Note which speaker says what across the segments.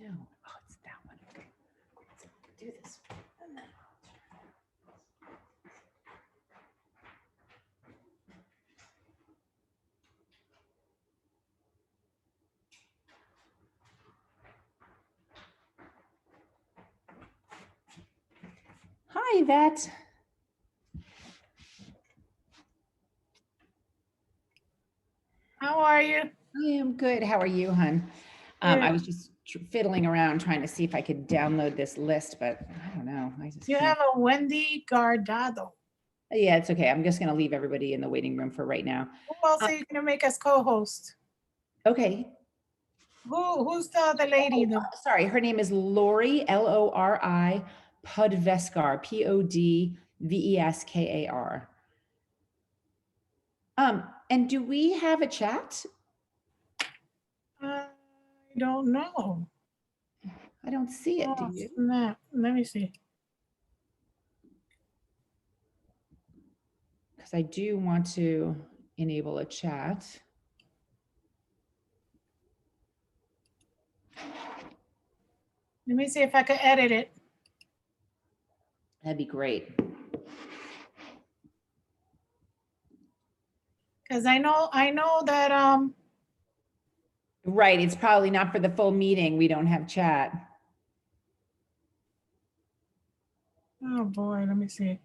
Speaker 1: No, oh, it's that one. Okay. So do this and then hi, Yvette.
Speaker 2: How are you?
Speaker 1: I am good. How are you, hon? I was just fiddling around trying to see if I could download this list, but I don't know. I just
Speaker 2: You
Speaker 1: can't.
Speaker 2: have a Wendy Guardado.
Speaker 1: Yeah, it's okay. I'm just going to leave everybody in the waiting room for right now.
Speaker 2: Who else are you gonna make us co-host?
Speaker 1: Okay.
Speaker 2: Who's the other lady?
Speaker 1: Oh, sorry, her name is Lori, Lori Podveskar, Podveskar. And do we have a chat?
Speaker 2: I don't know.
Speaker 1: I don't see it. Do
Speaker 2: Oh,
Speaker 1: you?
Speaker 2: snap. Let me see.
Speaker 1: Because I do want to enable a chat.
Speaker 2: Let me see if I can edit it.
Speaker 1: That'd be great.
Speaker 2: Because I know that
Speaker 1: Right, it's probably not for the full meeting. We don't have chat.
Speaker 2: oh boy, let me see.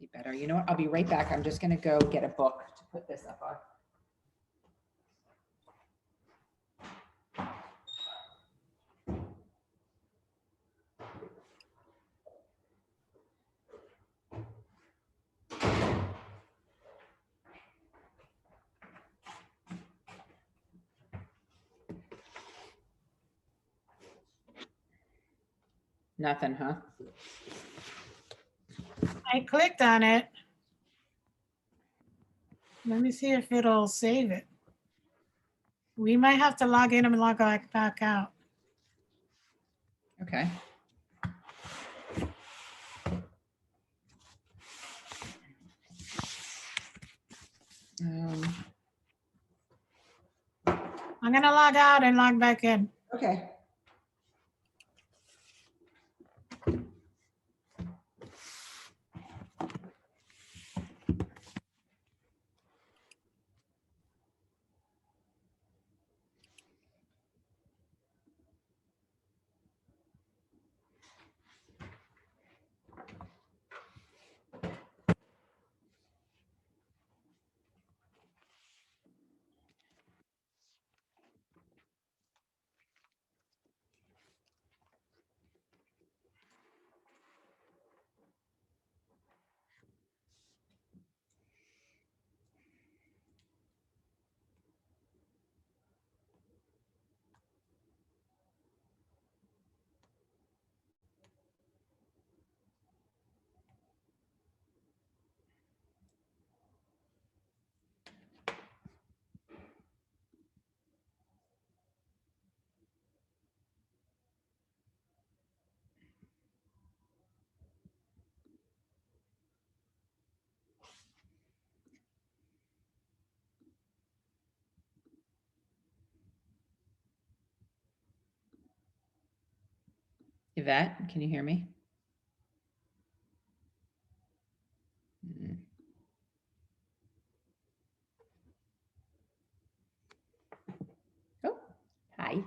Speaker 1: Be better. You know what? I'll be right back. I'm just gonna go get a book to put this up on. Nothing, huh?
Speaker 2: I clicked on it. Let me see if it'll save it. We might have to log in and log back out.
Speaker 1: Okay.
Speaker 2: I'm gonna log out and log back in.
Speaker 1: Okay. Yvette, can you hear me? Oh, hi.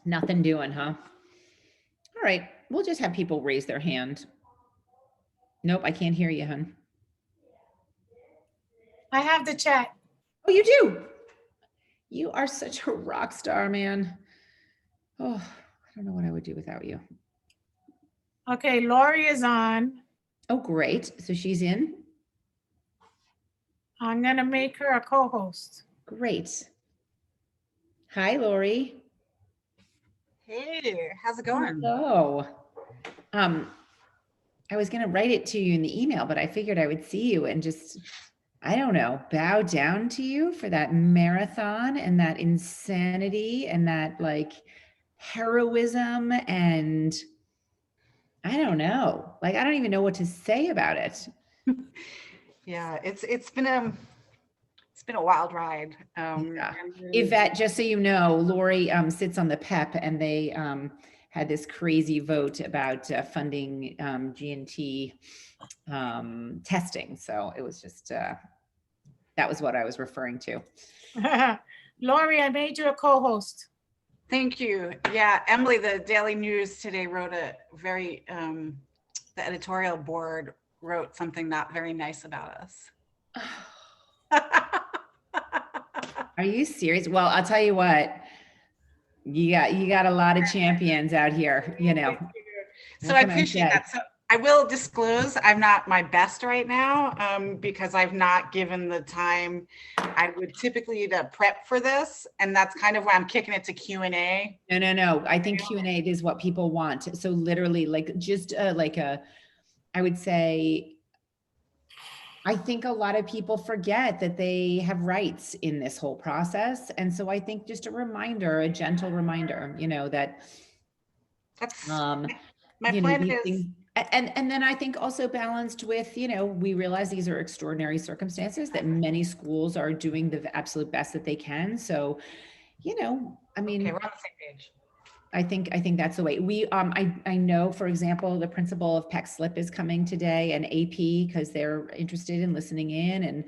Speaker 1: Nothing doing, huh? All right, we'll just have people raise their hand. Nope, I can't hear you, hun.
Speaker 2: I have the chat.
Speaker 1: Oh, you do? You are such a rock star, man. Oh, I don't know what I would do without you.
Speaker 2: Okay, Lori is on.
Speaker 1: Oh, great. So she's in?
Speaker 2: I'm gonna make her a co-host.
Speaker 1: Great. Hi, Lori.
Speaker 3: Hey, how's it going?
Speaker 1: Hello. I was going to write it to you in the email, but I figured I would see you and just, I don't know, bow down to you for that marathon and that insanity and that like heroism. And I don't know, like, I don't even know what to say about it.
Speaker 3: Yeah, it's been a wild ride.
Speaker 1: Yeah.
Speaker 3: And really
Speaker 1: Yvette, just so you know, Lori sits on the PEP, and they had this crazy vote about funding G&T testing. So it was just, that was what I was referring to.
Speaker 2: Lori, I made you a co-host.
Speaker 3: Thank you. Yeah, Emily, the Daily News today wrote a very, the editorial board wrote something not very nice about us.
Speaker 1: Are you serious? Well, I'll tell you what, you got a lot of champions out here, you know.
Speaker 3: So
Speaker 1: What
Speaker 3: I
Speaker 1: can I
Speaker 3: appreciate
Speaker 1: say?
Speaker 3: that. So I will disclose I'm not my best right now, because I've not given the time I would typically to prep for this, and that's kind of why I'm kicking it to Q&A.
Speaker 1: No. I think Q&A is what people want. So literally, like, just like I would say, I think a lot of people forget that they have rights in this whole process. And so I think just a reminder, a gentle reminder, you know, that
Speaker 3: That's
Speaker 1: my
Speaker 3: you know, plan
Speaker 1: these
Speaker 3: is
Speaker 1: things, and then I think also balanced with, you know, we realize these are extraordinary circumstances, that many schools are doing the absolute best that they can. So, you know, I mean,
Speaker 3: okay, we're on the same page.
Speaker 1: I think that's the way we, I know, for example, the principal of Peck Slip is coming today, and AP, because they're interested in listening in. And,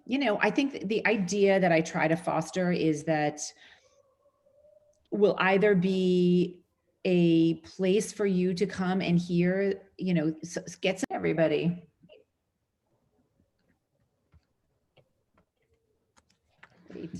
Speaker 1: you know, I think the idea that I try to foster is that will either be a place for you to come and hear, you know, get some everybody. Great.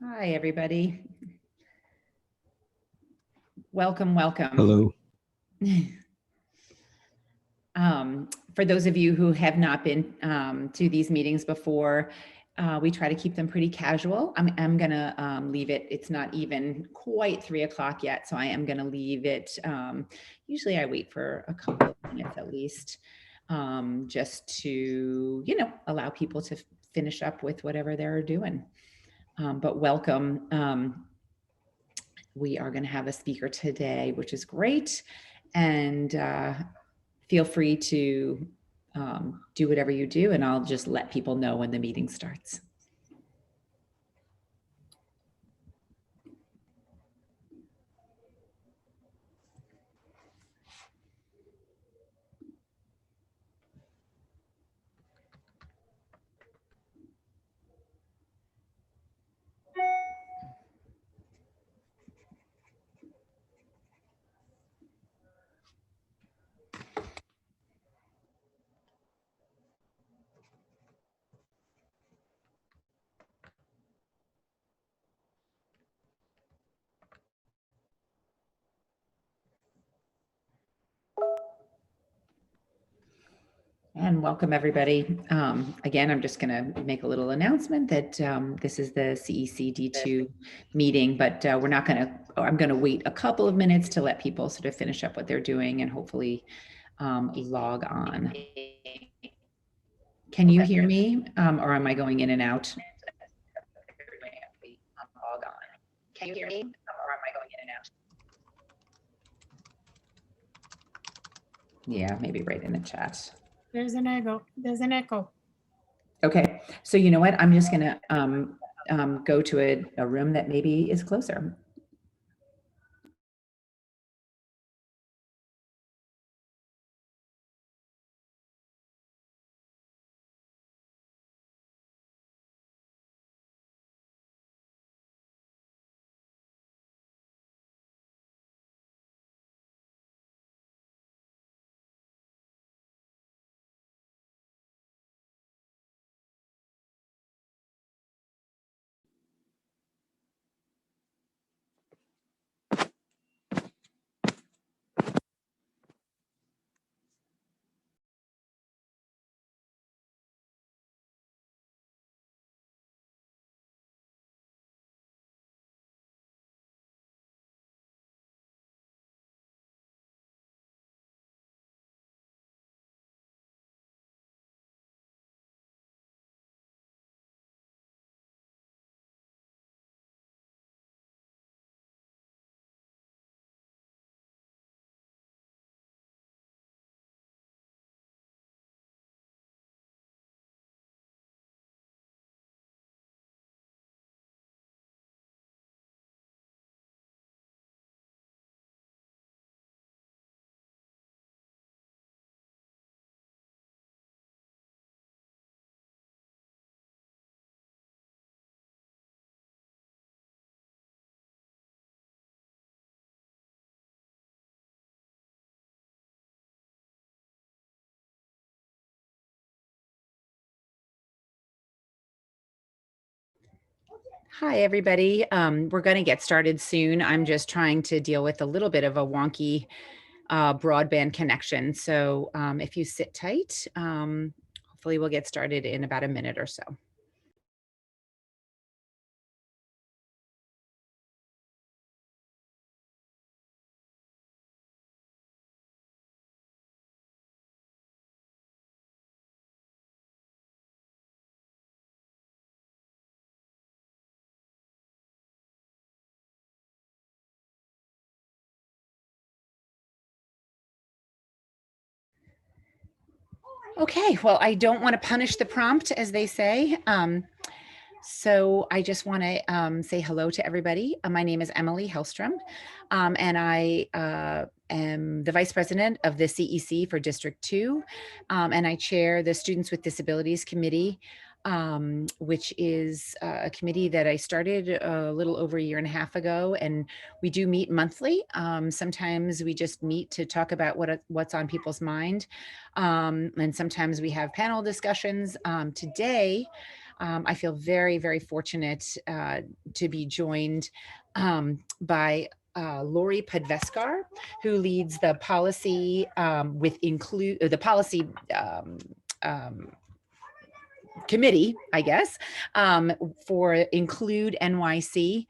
Speaker 1: Hi, everybody. Welcome.
Speaker 4: Hello.
Speaker 1: For those of you who have not been to these meetings before, we try to keep them pretty casual. I'm gonna leave it. It's not even quite 3 o'clock yet, so I am gonna leave it. Usually I wait for a couple of minutes at least, just to, you know, allow people to finish up with whatever they're doing. But welcome. We are gonna have a speaker today, which is great. And feel free to do whatever you do, and I'll just let people know when the meeting starts. And welcome, everybody. Again, I'm just going to make a little announcement that this is the CEC D2 meeting, but we're not going to, I'm going to wait a couple of minutes to let people sort of finish up what they're doing and hopefully log on. Can you hear me, or am I going in and out? Can you hear me, or am I going in and out? Yeah, maybe right in the chat.
Speaker 2: There's an echo. There's an echo.
Speaker 1: Okay, so you know what? I'm just gonna go to a room that maybe is closer. Hi, everybody. We're going to get started soon. I'm just trying to deal with a little bit of a wonky broadband connection. So if you sit tight, hopefully we'll get started in about a minute or so. Okay, well, I don't want to punish the prompt, as they say. So I just want to say hello to everybody. My name is Emily Hellstrom, and I am the Vice President of the CEC for District 2, and I chair the Students with Disabilities Committee, which is a committee that I started a little over a year and a half ago, and we do meet monthly. Sometimes we just meet to talk about what's on people's mind, and sometimes we have panel discussions. Today, I feel very, very fortunate to be joined by Lori Podveskar, who leads the policy committee, I guess, for Include NYC,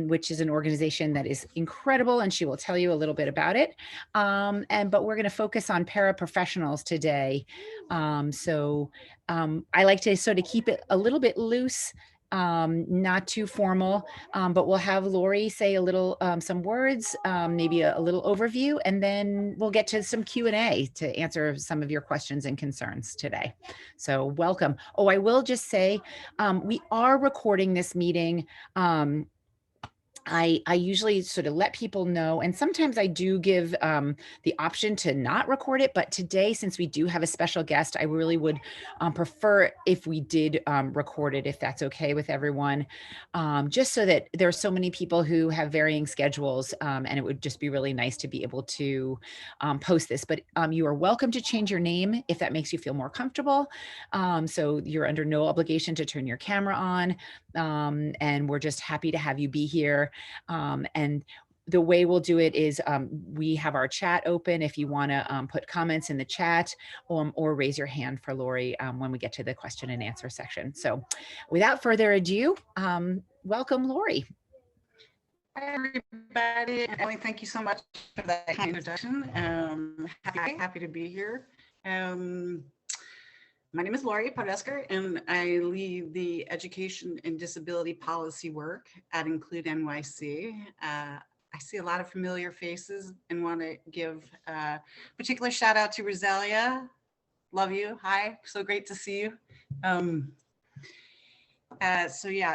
Speaker 1: which is an organization that is incredible, and she will tell you a little bit about it. But we're going to focus on paraprofessionals today. I like to sort of keep it a little bit loose, not too formal, but we'll have Lori say a little, some words, maybe a little overview, and then we'll get to some Q&A to answer some of your questions and concerns today. So welcome. Oh, I will just say, we are recording this meeting. I usually sort of let people know, and sometimes I do give the option to not record it, but today, since we do have a special guest, I really would prefer if we did record it, if that's okay with everyone, just so that there are so many people who have varying schedules, and it would just be really nice to be able to post this. But you are welcome to change your name if that makes you feel more comfortable. So you're under no obligation to turn your camera on, and we're just happy to have you be here. And the way we'll do it is we have our chat open if you want to put comments in the chat, or raise your hand for Lori when we get to the question and answer section. So without further ado, welcome, Lori.
Speaker 3: Hi, everybody. Emily, thank you so much for that kind introduction. Happy to be here. My name is Lori Podveskar, and I lead the education and disability policy work at Include NYC. I see a lot of familiar faces and want to give a particular shout out to Rosalia. Love you. Hi, so great to see you. Sorry,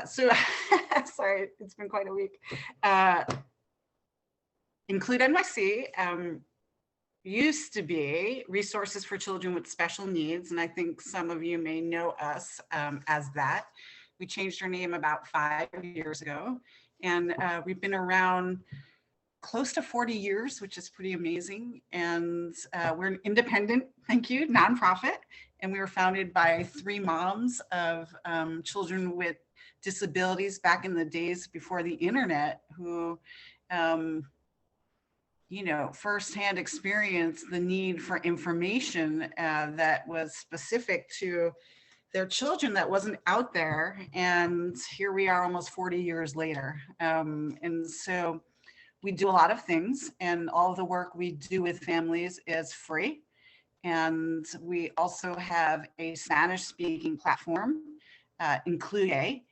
Speaker 3: it's been quite a week. Include NYC used to be Resources for Children with Special Needs, and I think some of you may know us as that. We changed our name about 5 years ago, and we've been around close to 40 years, which is pretty amazing. And we're an independent, thank you, nonprofit, and we were founded by 3 moms of children with disabilities back in the days before the internet, who firsthand experience the need for information that was specific to their children that wasn't out there. And here we are almost 40 years later. And so we do a lot of things, and all of the work we do with families is free. And we also have a Spanish-speaking platform, Include.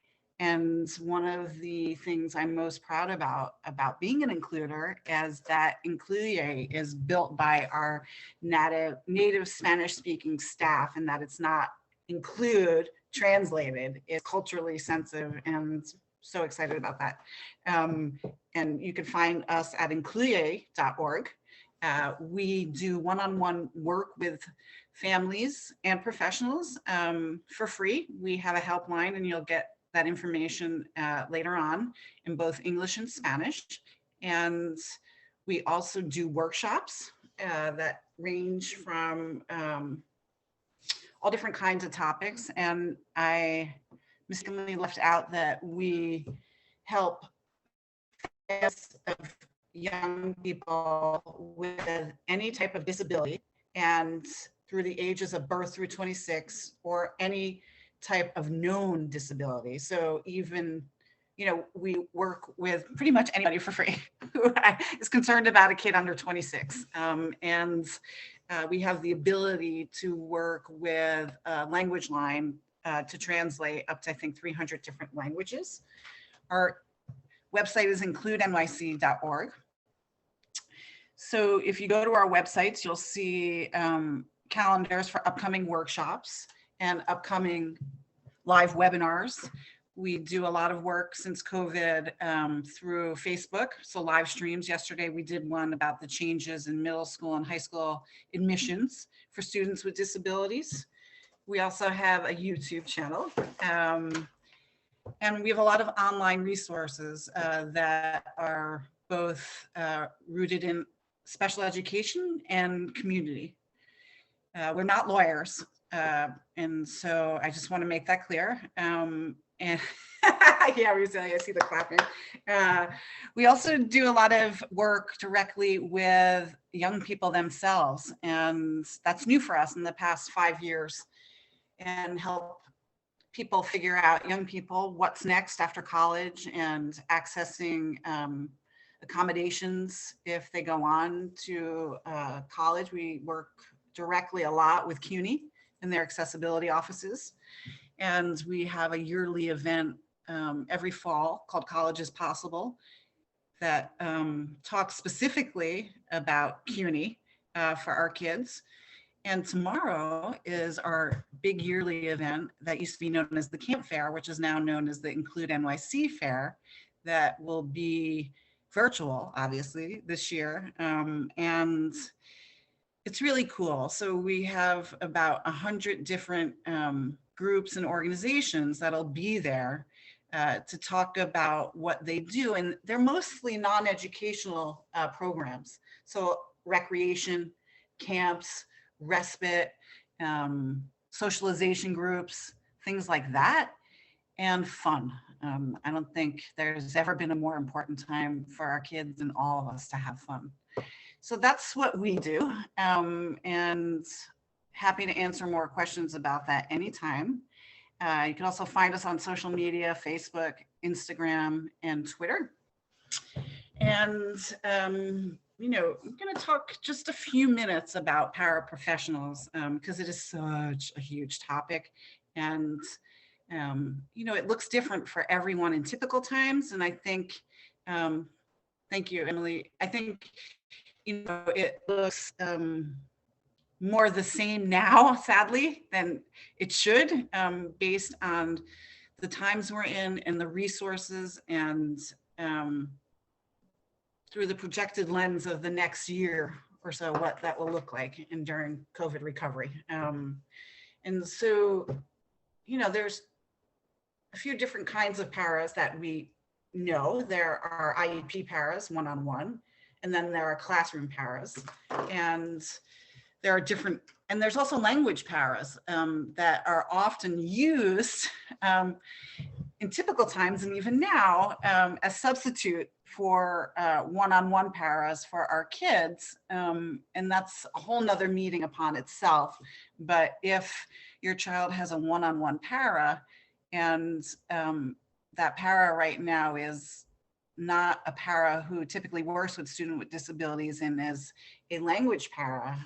Speaker 3: And one of the things I'm most proud about being an includer is that Include is built by our native Spanish-speaking staff, and that it's not include translated. It's culturally sensitive, and so excited about that. And you can find us at include.org. We do one-on-one work with families and professionals for free. We have a helpline, and you'll get that information later on in both English and Spanish. And we also do workshops that range from all different kinds of topics. And I mistakenly left out that we help families of young people with any type of disability and through the ages of birth through 26 or any type of known disability. So even, we work with pretty much anybody for free who is concerned about a kid under 26. And we have the ability to work with Language Line to translate up to, I think, 300 different languages. Our website is includenyc.org. So if you go to our websites, you'll see calendars for upcoming workshops and upcoming live webinars. We do a lot of work since COVID through Facebook. So live streams. Yesterday, we did one about the changes in middle school and high school admissions for students with disabilities. We also have a YouTube channel. And we have a lot of online resources that are both rooted in special education and community. We're not lawyers. And so I just want to make that clear. And yeah, Rosalie, I see the clapping. We also do a lot of work directly with young people themselves. And that's new for us in the past 5 years, and help people figure out, young people, what's next after college and accessing accommodations if they go on to college. We work directly a lot with CUNY and their accessibility offices. And we have a yearly event every fall called College is Possible that talks specifically about CUNY for our kids. And tomorrow is our big yearly event that used to be known as the Camp Fair, which is now known as the Include NYC Fair, that will be virtual, obviously, this year. And it's really cool. So we have about 100 different groups and organizations that'll be there to talk about what they do. And they're mostly non-educational programs. So recreation, camps, respite, socialization groups, things like that, and fun. I don't think there's ever been a more important time for our kids and all of us to have fun. So that's what we do, and happy to answer more questions about that anytime. You can also find us on social media, Facebook, Instagram, and Twitter. And I'm going to talk just a few minutes about paraprofessionals because it is such a huge topic. And, it looks different for everyone in typical times. And I think, thank you, Emily. I think, it looks more the same now, sadly, than it should, based on the times we're in and the resources and through the projected lens of the next year or so, what that will look like during COVID recovery. And so, there's a few different kinds of paras that we know. There are IEP paras, one-on-one, and then there are classroom paras. And there are different, and there's also language paras that are often used in typical times and even now as substitute for one-on-one paras for our kids. And that's a whole nother meeting upon itself. But if your child has a one-on-one para and that para right now is not a para who typically works with students with disabilities and is a language para,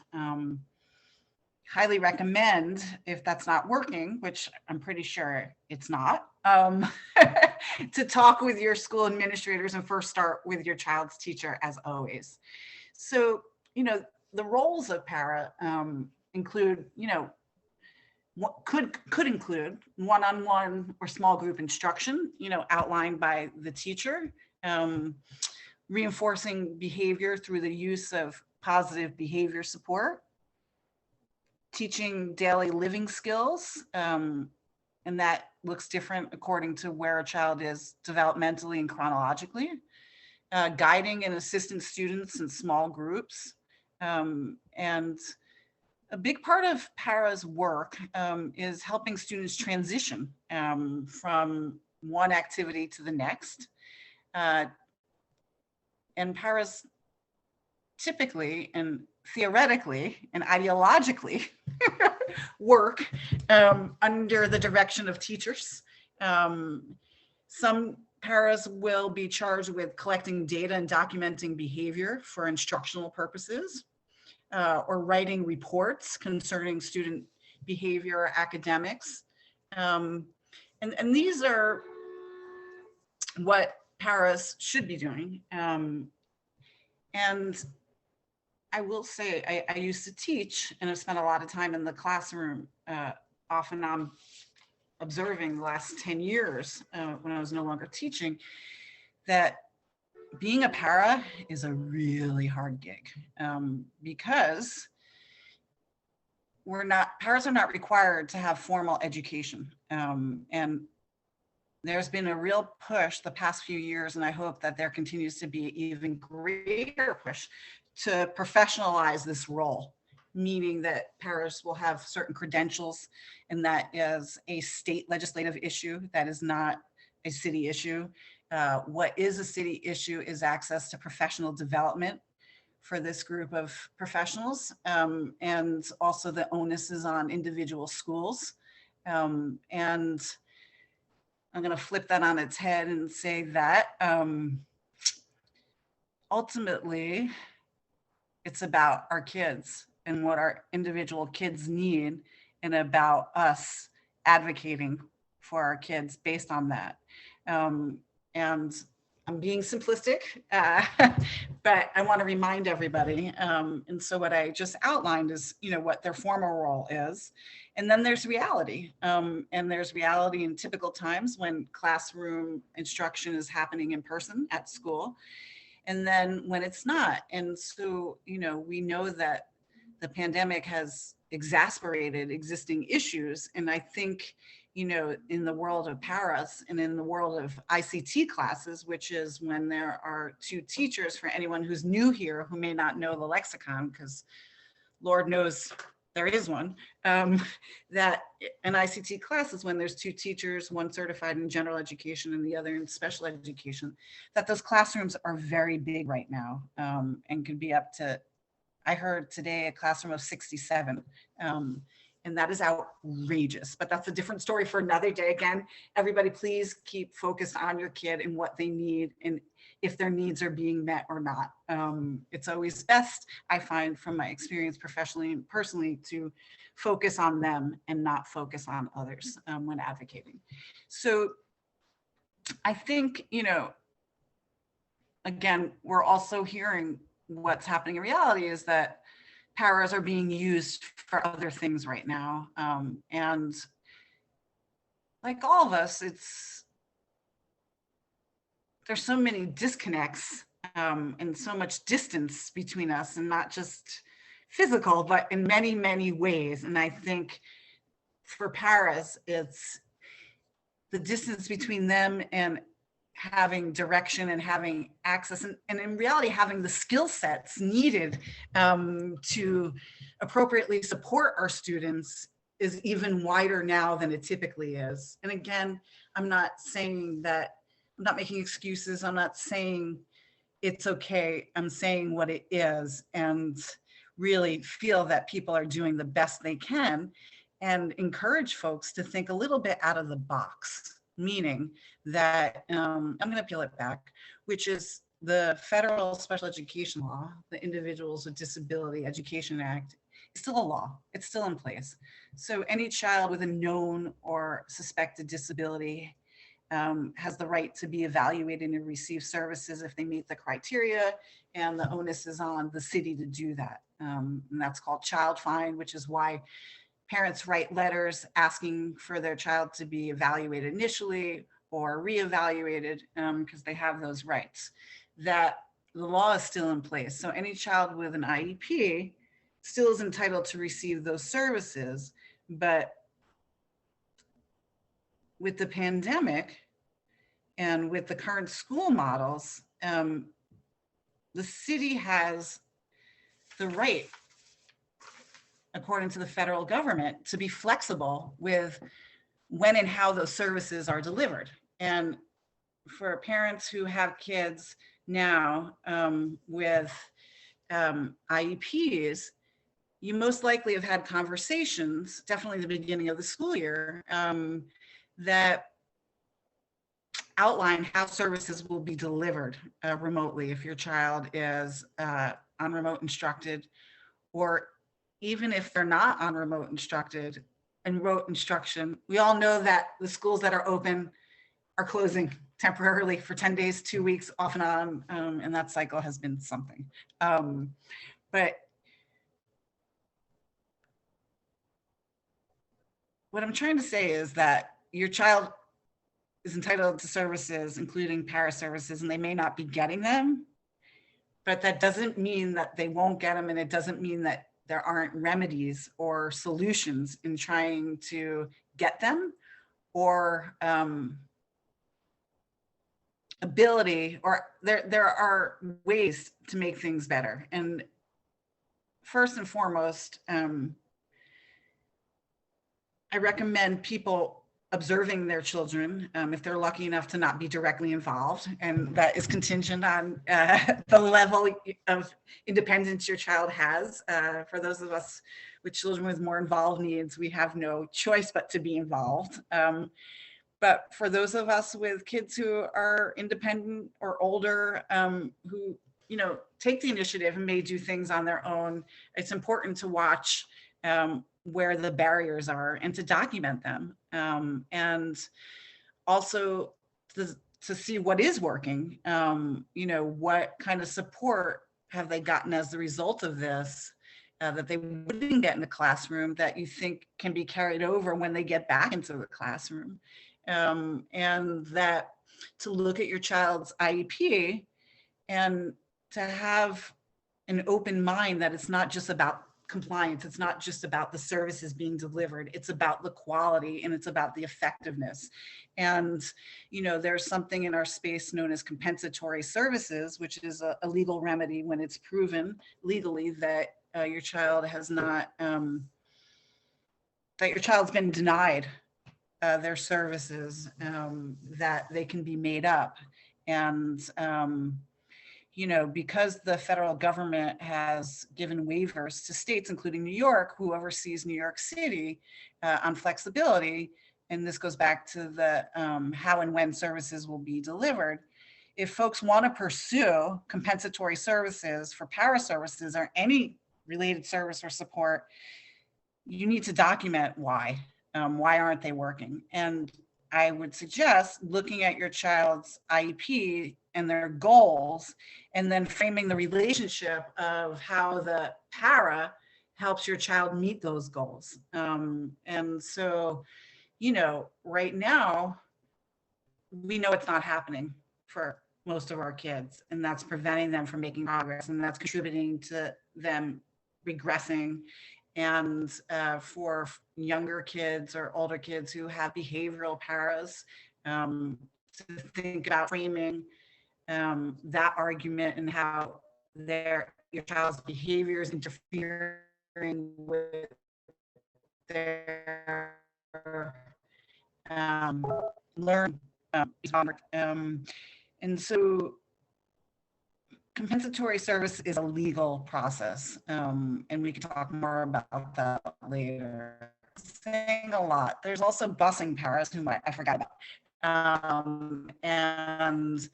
Speaker 3: highly recommend, if that's not working, which I'm pretty sure it's not, to talk with your school administrators and first start with your child's teacher, as always. So, the roles of para include, what could include one-on-one or small group instruction, outlined by the teacher, reinforcing behavior through the use of positive behavior support, teaching daily living skills, and that looks different according to where a child is developmentally and chronologically, guiding and assisting students in small groups, and A big part of Para's work is helping students transition from one activity to the next. And Para's typically and theoretically and ideologically work under the direction of teachers. Some paras will be charged with collecting data and documenting behavior for instructional purposes, or writing reports concerning student behavior or academics. And these are what paras should be doing. And I will say, I used to teach and I've spent a lot of time in the classroom, often I'm observing the last 10 years when I was no longer teaching, that being a para is a really hard gig because paras are not required to have formal education. And there's been a real push the past few years, and I hope that there continues to be even greater push to professionalize this role, meaning that paras will have certain credentials, and that is a state legislative issue. That is not a city issue. What is a city issue is access to professional development for this group of professionals, and also the onus is on individual schools. And I'm going to flip that on its head and say that ultimately it's about our kids and what our individual kids need, and about us advocating for our kids based on that. And I'm being simplistic, but I want to remind everybody. And so what I just outlined is, what their formal role is. And then there's reality. And there's reality in typical times when classroom instruction is happening in person at school. And then when it's not. And so, we know that the pandemic has exacerbated existing issues. And I think, in the world of paras and in the world of ICT classes, which is when there are two teachers, for anyone who's new here who may not know the lexicon, because Lord knows there is one, that an ICT class is when there's two teachers, one certified in general education and the other in special education, that those classrooms are very big right now, and can be up to, I heard today, a classroom of 67. And that is outrageous, but that's a different story for another day. Again, everybody, please keep focused on your kid and what they need and if their needs are being met or not. It's always best, I find from my experience professionally and personally, to focus on them and not focus on others when advocating. So I think, again, we're also hearing what's happening in reality is that paras are being used for other things right now. And like all of us, there's so many disconnects and so much distance between us, and not just physical, but in many, many ways. And I think for paras, it's the distance between them and having direction and having access, and in reality having the skill sets needed to appropriately support our students is even wider now than it typically is. And again, I'm not saying that, I'm not making excuses, I'm not saying it's okay, I'm saying what it is, and really feel that people are doing the best they can, and encourage folks to think a little bit out of the box. Meaning that, I'm going to peel it back, which is the federal special education law, the Individuals with Disability Education Act, is still a law. It's still in place. So any child with a known or suspected disability has the right to be evaluated and receive services if they meet the criteria, and the onus is on the city to do that. And that's called child find, which is why parents write letters asking for their child to be evaluated initially or reevaluated because they have those rights. That the law is still in place. So any child with an IEP still is entitled to receive those services. But with the pandemic and with the current school models, the city has the right according to the federal government, to be flexible with when and how those services are delivered. And for parents who have kids now with IEPs, you most likely have had conversations, definitely at the beginning of the school year, that outline how services will be delivered remotely if your child is on remote instructed, or even if they're not on remote instruction. We all know that the schools that are open are closing temporarily for 10 days, 2 weeks, off and on, and that cycle has been something. But what I'm trying to say is that your child is entitled to services, including para services, and they may not be getting them, but that doesn't mean that they won't get them, and it doesn't mean that there aren't remedies or solutions in trying to get them, or ability, or there are ways to make things better. And first and foremost, I recommend people observing their children if they're lucky enough to not be directly involved, and that is contingent on the level of independence your child has. For those of us with children with more involved needs, we have no choice but to be involved. But for those of us with kids who are independent or older, who take the initiative and may do things on their own, it's important to watch where the barriers are and to document them, and also to see what is working. What kind of support have they gotten as a result of this that they wouldn't get in the classroom, that you think can be carried over when they get back into the classroom. And that to look at your child's IEP and to have an open mind that it's not just about compliance, it's not just about the services being delivered, it's about the quality and it's about the effectiveness. And there's something in our space known as compensatory services, which is a legal remedy when it's proven legally that your child has not, that your child's been denied their services, that they can be made up. And because the federal government has given waivers to states, including New York, who oversees New York City, on flexibility, and this goes back to the how and when services will be delivered. If folks want to pursue compensatory services for para services or any related service or support, you need to document why. Why aren't they working? And I would suggest looking at your child's IEP and their goals, and then framing the relationship of how the para helps your child meet those goals. And so, right now, we know it's not happening for most of our kids, and that's preventing them from making progress, and that's contributing to them regressing. And for younger kids or older kids who have behavioral paras, to think about framing that argument and how your child's behavior is interfering with their learning. And so compensatory service is a legal process, and we can talk more about that later. Saying a lot. There's also busing paras, whom I forgot about. And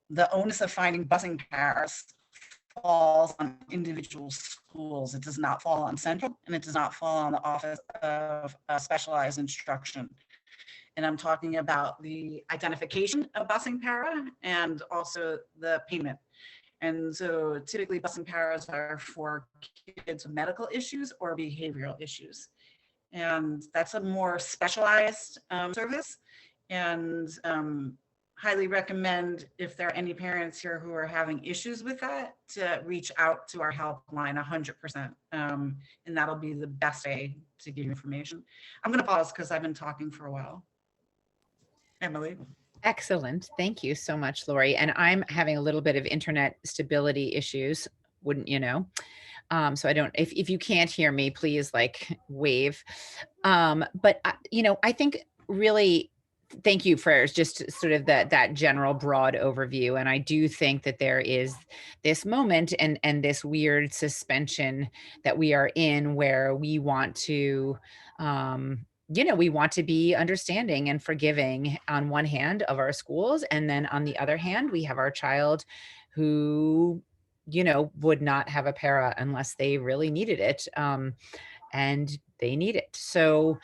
Speaker 3: the onus of finding busing paras falls on individual schools. It does not fall on central, and it does not fall on the Office of Specialized Instruction. And I'm talking about the identification of busing para and also the payment. And so typically busing paras are for kids with medical issues or behavioral issues. And that's a more specialized service. And highly recommend, if there are any parents here who are having issues with that, to reach out to our helpline 100%. And that'll be the best way to give you information. I'm going to pause because I've been talking for a while. Emily.
Speaker 1: Excellent. Thank you so much, Lori. And I'm having a little bit of internet stability issues, wouldn't you know? So I don't, if you can't hear me, please like wave. But I think really, thank you for just sort of that general broad overview. And I do think that there is this moment and this weird suspension that we are in where we want to, we want to be understanding and forgiving on one hand of our schools. And then on the other hand, we have our child who, would not have a para unless they really needed it. And they need it. So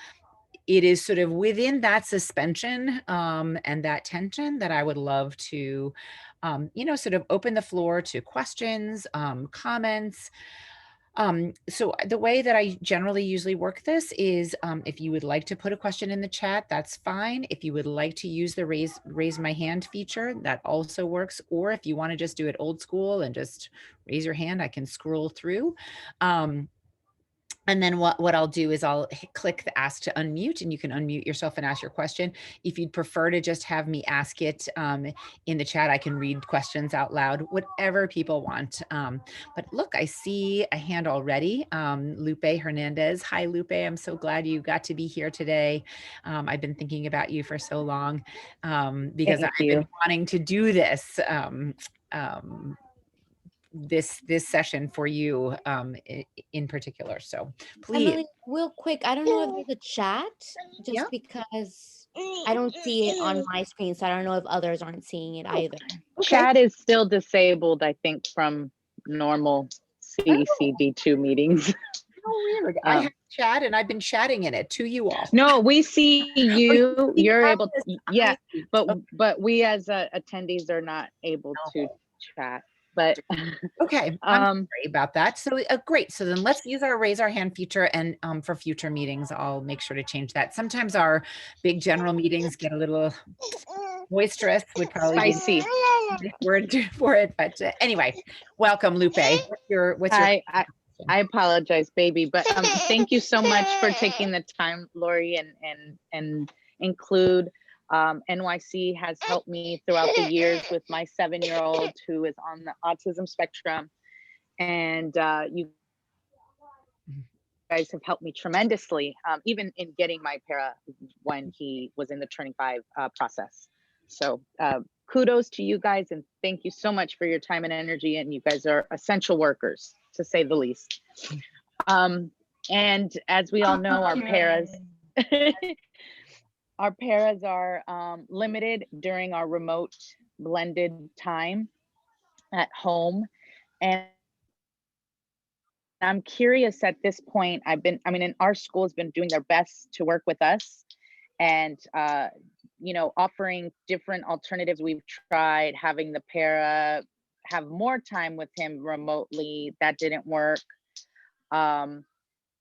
Speaker 1: it is sort of within that suspension and that tension that I would love to, sort of open the floor to questions, comments. So the way that I generally usually work this is if you would like to put a question in the chat, that's fine. If you would like to use the raise my hand feature, that also works. Or if you want to just do it old school and just raise your hand, I can scroll through. And then what I'll do is I'll click the ask to unmute, and you can unmute yourself and ask your question. If you'd prefer to just have me ask it in the chat, I can read questions out loud, whatever people want. But look, I see a hand already. Lupe Hernandez. Hi, Lupe. I'm so glad you got to be here today. I've been thinking about you for so long because I've been wanting to do this. This session for you in particular. So please.
Speaker 4: Emily, real quick, I don't know if there's a chat just because I don't see it on my screen. So I don't know if others aren't seeing it either.
Speaker 1: Okay.
Speaker 5: Chat is still disabled, I think, from normal CCD2 meetings.
Speaker 1: Oh, really? I have chat and I've been chatting in it to you all.
Speaker 5: No, we see you.
Speaker 1: Oh, you
Speaker 5: You're
Speaker 1: see
Speaker 5: able
Speaker 1: us.
Speaker 5: to, yeah,
Speaker 1: Okay.
Speaker 5: but we as attendees are not able to chat. But
Speaker 1: Okay, I'm sorry about that. So great. So then let's use our raise our hand feature, and for future meetings, I'll make sure to change that. Sometimes our big general meetings get a little boisterous, would probably be
Speaker 5: spicy.
Speaker 1: the word for it. But anyway, welcome, Lupe. What's your
Speaker 5: I apologize, baby, but thank you so much for taking the time, Lori, and include. NYC has helped me throughout the years with my 7-year-old who is on the autism spectrum. And you guys have helped me tremendously, even in getting my para when he was in the turning 5 process. So kudos to you guys, and thank you so much for your time and energy. And you guys are essential workers, to say the least. And as we all know, our paras, our paras are limited during our remote blended time at home. And I'm curious at this point, and our school has been doing their best to work with us and, offering different alternatives. We've tried having the para have more time with him remotely. That didn't work.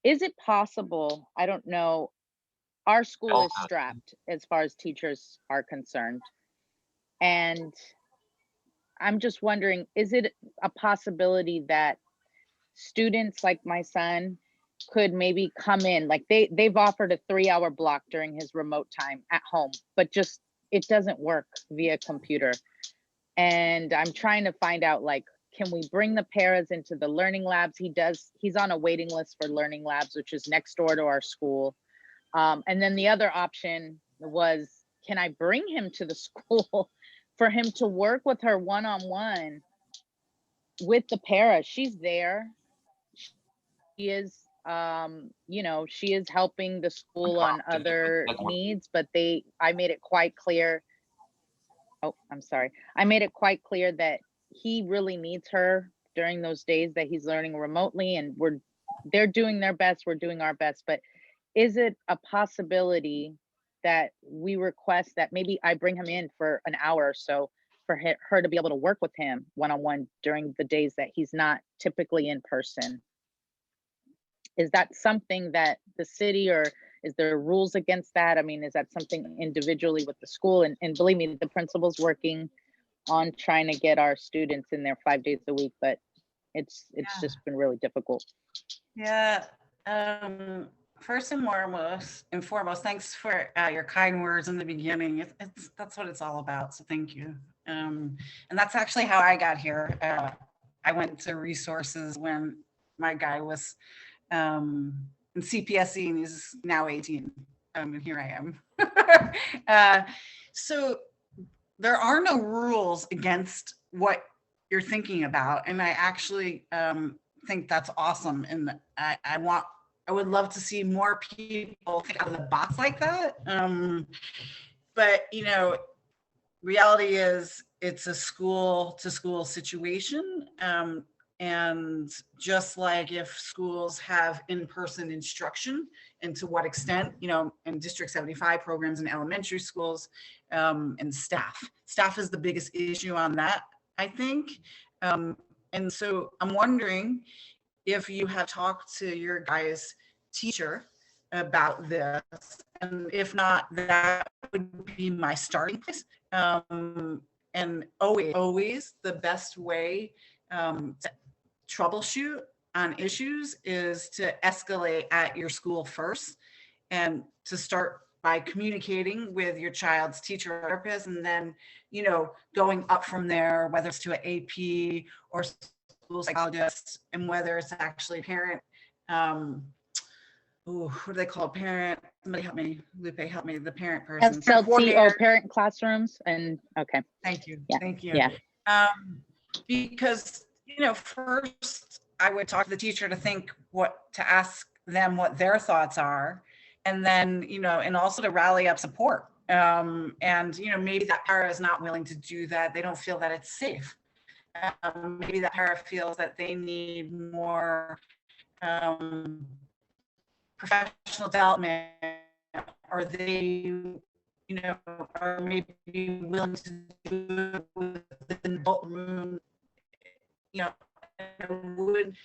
Speaker 5: Is it possible? I don't know. Our school is strapped as far as teachers are concerned. And I'm just wondering, is it a possibility that students like my son could maybe come in, like they've offered a 3-hour block during his remote time at home, but just, it doesn't work via computer. And I'm trying to find out, like, can we bring the paras into the learning labs? He's on a waiting list for learning labs, which is next door to our school. And then the other option was, can I bring him to the school for him to work with her one-on-one with the para? She's there. She is, she is helping the school on other needs, but I made it quite clear. Oh, I'm sorry. I made it quite clear that he really needs her during those days that he's learning remotely, and they're doing their best. We're doing our best, but is it a possibility that we request that maybe I bring him in for an hour or so for her to be able to work with him one-on-one during the days that he's not typically in person? Is that something that the city, or is there rules against that? I mean, is that something individually with the school? And believe me, the principal's working on trying to get our students in there 5 days a week, but it's just been really difficult.
Speaker 3: Yeah. First and foremost, thanks for your kind words in the beginning. That's what it's all about. So thank you. And that's actually how I got here. I went to resources when my guy was in CPSE and he's now 18. And here I am. So there are no rules against what you're thinking about. And I actually think that's awesome. And I would love to see more people think out of the box like that. But, you know, reality is it's a school to school situation. And just like if schools have in-person instruction and to what extent, you know, in District 75 programs in elementary schools, and staff is the biggest issue on that, I think. And so I'm wondering if you have talked to your guys' teacher about this, and if not, that would be my starting place. And always the best way to troubleshoot on issues is to escalate at your school first, and to start by communicating with your child's teacher or therapist, and then, you know, going up from there, whether it's to an AP or school psychologist, and whether it's actually parent, what do they call a parent? Somebody help me, Lupe, help me, the parent person.
Speaker 5: SLT, parent classrooms, and okay.
Speaker 3: Thank you.
Speaker 5: Yeah.
Speaker 3: Thank you.
Speaker 5: Yeah.
Speaker 3: Because, you know, first I would talk to the teacher to think to ask them what their thoughts are. And then, you know, and also to rally up support. And, you know, maybe that para is not willing to do that. They don't feel that it's safe. Maybe that para feels that they need more professional development, or they, you know, are maybe willing to do it with an adult room. You know, I would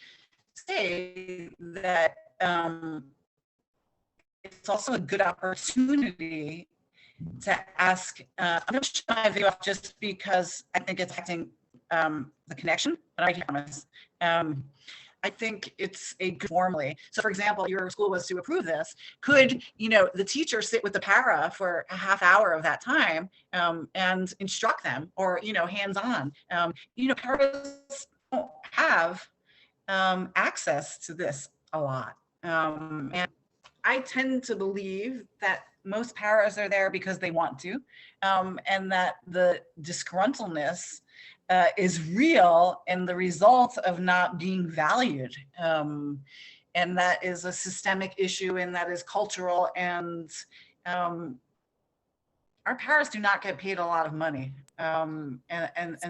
Speaker 3: say that it's also a good opportunity to ask. I'm going to shut my video off just because I think it's affecting the connection, but I promise. I think it's a good formally. So for example, your school was to approve this. Could, you know, the teacher sit with the para for a half hour of that time and instruct them, or, you know, hands-on. You know, paras don't have access to this a lot. And I tend to believe that most paras are there because they want to, and that the disgruntledness is real and the result of not being valued. And that is a systemic issue, and that is cultural. And our paras do not get paid a lot of money. And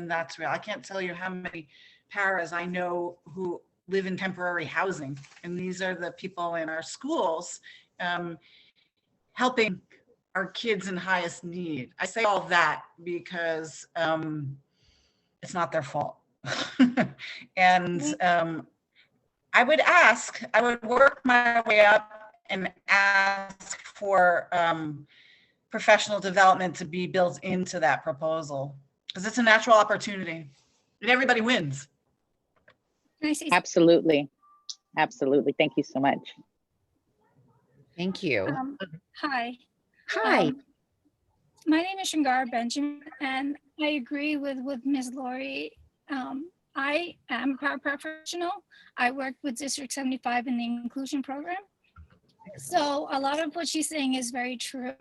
Speaker 3: that's real. I can't tell you how many paras I know who live in temporary housing. And these are the people in our schools helping our kids in highest need. I say all that because it's not their fault. And I would work my way up and ask for professional development to be built into that proposal, because it's a natural opportunity and everybody wins.
Speaker 5: Absolutely. Absolutely. Thank you so much.
Speaker 1: Thank you.
Speaker 6: Hi.
Speaker 1: Hi.
Speaker 6: My name is Shingar Benjamin, and I agree with Ms. Laurie. I am a paraprofessional. I work with District 75 in the inclusion program. So a lot of what she's saying is very true.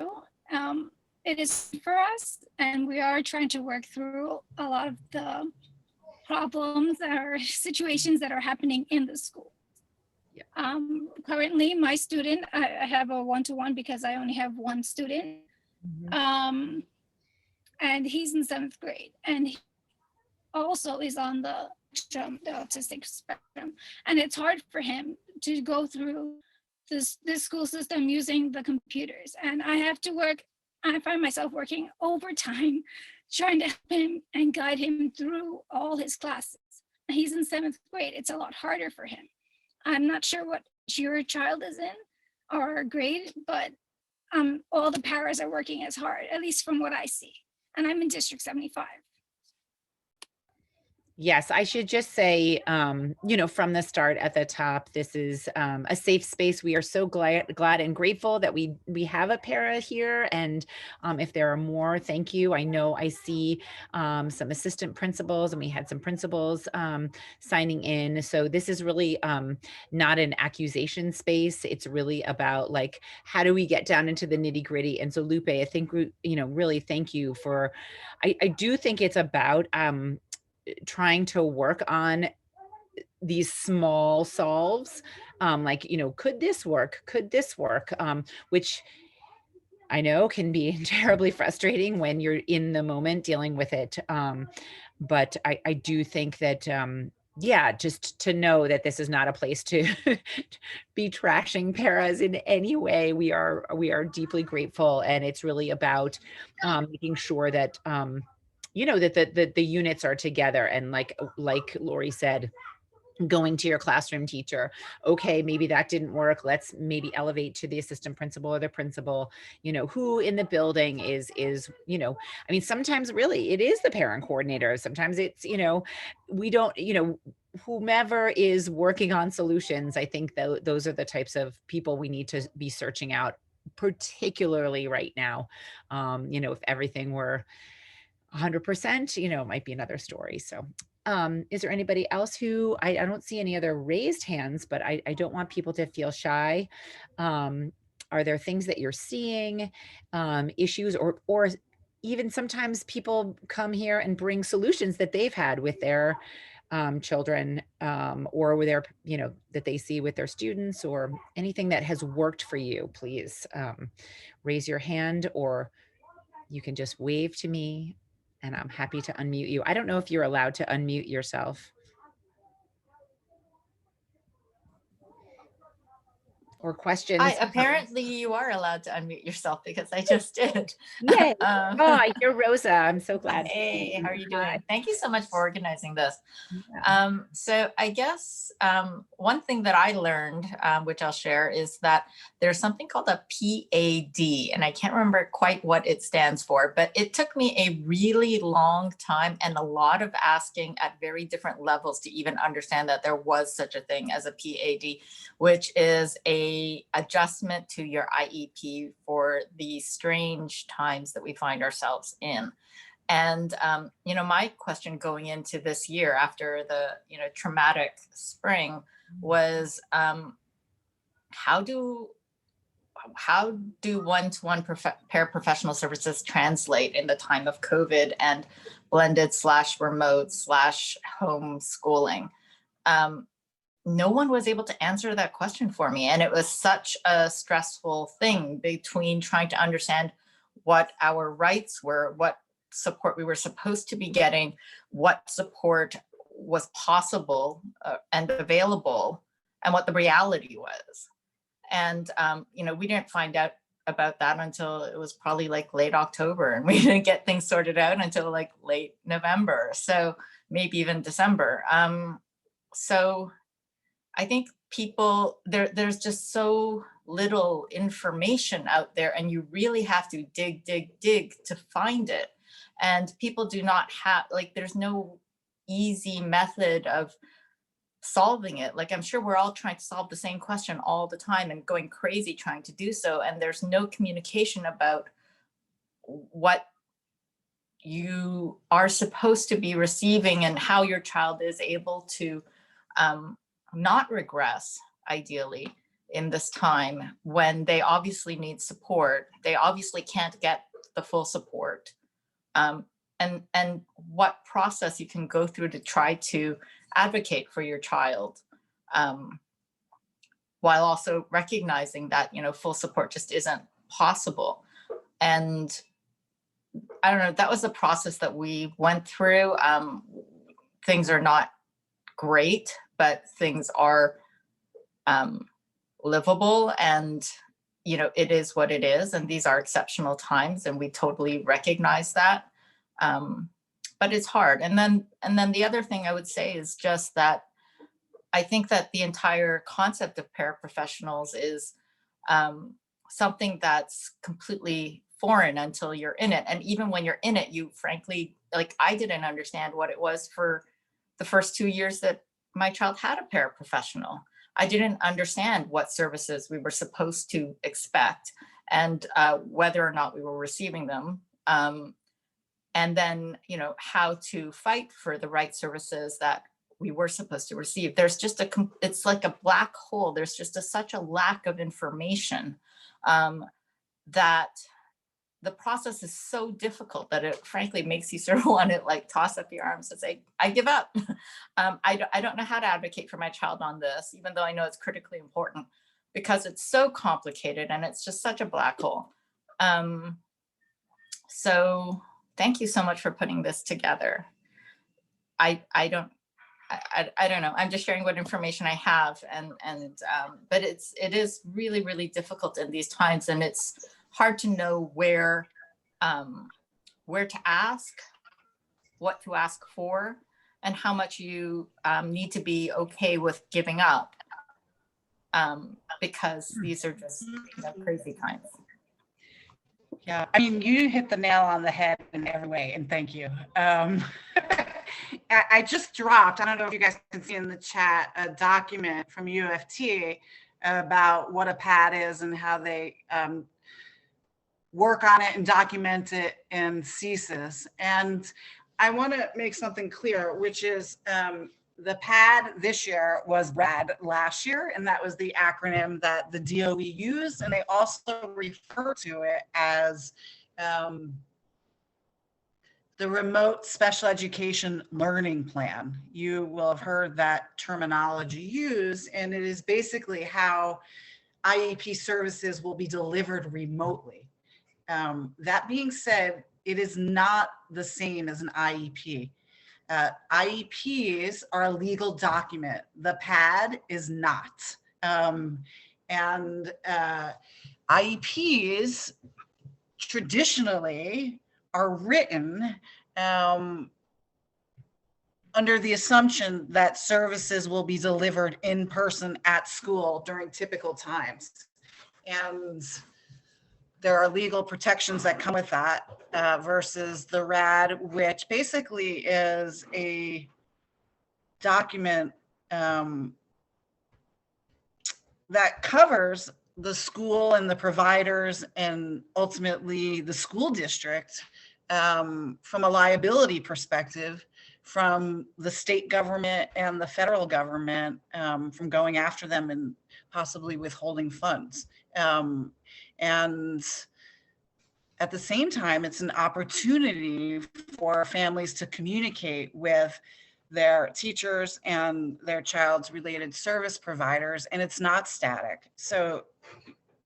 Speaker 6: It is for us, and we are trying to work through a lot of the problems or situations that are happening in the school. Yeah. Currently, my student, I have a one-to-one because I only have one student. Mm-hmm. And he's in 7th grade, and he also is on the autistic spectrum. And it's hard for him to go through this school system using the computers. And I find myself working overtime trying to help him and guide him through all his classes. He's in 7th grade. It's a lot harder for him. I'm not sure what your child is in or grade, but all the paras are working as hard, at least from what I see. And I'm in District 75.
Speaker 1: Yes, I should just say, from the start at the top, this is a safe space. We are so glad and grateful that we have a para here. And if there are more, thank you. I know I see some assistant principals, and we had some principals signing in. So this is really not an accusation space. It's really about like, how do we get down into the nitty gritty? And so Lupe, I think, really thank you for, I do think it's about trying to work on these small solves, like, could this work? Could this work? Which I know can be terribly frustrating when you're in the moment dealing with it. But I do think that, yeah, just to know that this is not a place to be trashing paras in any way. We are deeply grateful, and it's really about making sure that that the units are together, and like Lori said, going to your classroom teacher. Okay, maybe that didn't work. Let's maybe elevate to the assistant principal or the principal, who in the building is, I mean, sometimes really it is the parent coordinator. Sometimes it's, we don't, whomever is working on solutions. I think those are the types of people we need to be searching out, particularly right now. If everything were 100%, it might be another story. So is there anybody else who, I don't see any other raised hands, but I don't want people to feel shy. Are there things that you're seeing, issues, or even sometimes people come here and bring solutions that they've had with their children, or with their, that they see with their students, or anything that has worked for you? Please raise your hand, or you can just wave to me, and I'm happy to unmute you. I don't know if you're allowed to unmute yourself. Or questions.
Speaker 7: Apparently you are allowed to unmute yourself, because I just did.
Speaker 1: Yay. You're Rosa. I'm so glad.
Speaker 7: Hey, how are you
Speaker 1: Hi.
Speaker 7: doing? Thank you so much for organizing this.
Speaker 1: Yeah.
Speaker 7: So I guess one thing that I learned, which I'll share, is that there's something called a PAD, and I can't remember quite what it stands for, but it took me a really long time and a lot of asking at very different levels to even understand that there was such a thing as a PAD, which is a adjustment to your IEP for the strange times that we find ourselves in. And, my question going into this year after the, traumatic spring was, how do one-to-one paraprofessional services translate in the time of COVID and blended / remote / homeschooling? No one was able to answer that question for me. And it was such a stressful thing between trying to understand what our rights were, what support we were supposed to be getting, what support was possible and available, and what the reality was. And, we didn't find out about that until it was probably like late October, and we didn't get things sorted out until like late November. So maybe even December. So I think there's just so little information out there, and you really have to dig to find it. And people do not have, there's no easy method of solving it. Like, I'm sure we're all trying to solve the same question all the time and going crazy trying to do so. And there's no communication about what you are supposed to be receiving and how your child is able to not regress, ideally, in this time when they obviously need support. They obviously can't get the full support. And what process you can go through to try to advocate for your child, while also recognizing that, full support just isn't possible. And I don't know, that was the process that we went through. Things are not great, but things are livable, and it is what it is, and these are exceptional times, and we totally recognize that. But it's hard. And then the other thing I would say is just that I think that the entire concept of paraprofessionals is something that's completely foreign until you're in it. And even when you're in it, you frankly, I didn't understand what it was for the first 2 years that my child had a paraprofessional. I didn't understand what services we were supposed to expect and whether or not we were receiving them. And then, you know, how to fight for the right services that we were supposed to receive. There's just it's like a black hole. There's just such a lack of information that the process is so difficult that it frankly makes you sort of want to like toss up your arms and say, I give up. I don't know how to advocate for my child on this, even though I know it's critically important, because it's so complicated and it's just such a black hole. So thank you so much for putting this together. I don't know. I'm just sharing what information I have, but it is really, really difficult in these times, and it's hard to know where to ask, what to ask for, and how much you need to be okay with giving up, because these are just, you know, crazy times.
Speaker 3: Yeah, I mean, you hit the nail on the head in every way, and thank you. I just dropped, I don't know if you guys can see in the chat, a document from UFT about what a PAD is and how they work on it and document it in CSIS. And I want to make something clear, which is the PAD this year was RAD last year, and that was the acronym that the DOE used. And they also refer to it as the Remote Special Education Learning Plan. You will have heard that terminology used, and it is basically how IEP services will be delivered remotely. That being said, it is not the same as an IEP. IEPs are a legal document. The PAD is not. IEPs traditionally are written under the assumption that services will be delivered in person at school during typical times. And there are legal protections that come with that versus the RAD, which basically is a document that covers the school and the providers and ultimately the school district from a liability perspective, from the state government and the federal government, from going after them and possibly withholding funds. And at the same time, it's an opportunity for families to communicate with their teachers and their child's related service providers, and it's not static. So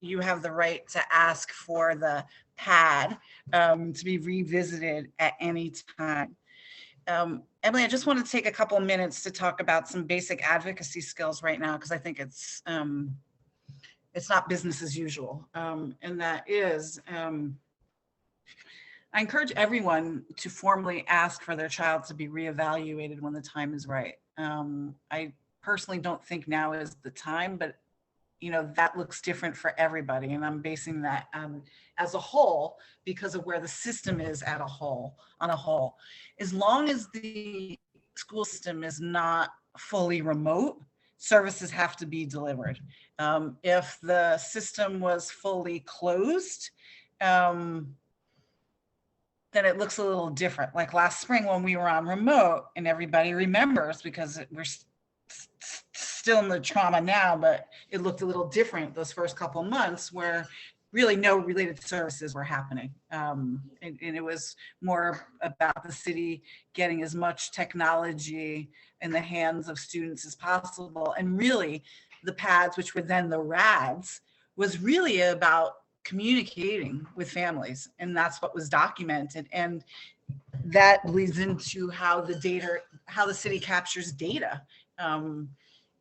Speaker 3: you have the right to ask for the PAD to be revisited at any time. Emily, I just want to take a couple of minutes to talk about some basic advocacy skills right now, because I think it's not business as usual. And that is, I encourage everyone to formally ask for their child to be reevaluated when the time is right. I personally don't think now is the time, but you know, that looks different for everybody. And I'm basing that as a whole because of where the system is on a whole. As long as the school system is not fully remote, services have to be delivered. If the system was fully closed, then it looks a little different. Like last spring when we were on remote, and everybody remembers because we're still in the trauma now, but it looked a little different those first couple of months where really no related services were happening. And it was more about the city getting as much technology in the hands of students as possible. And really the PADs, which were then the RADs, was really about communicating with families. And that's what was documented. And that bleeds into how the city captures data.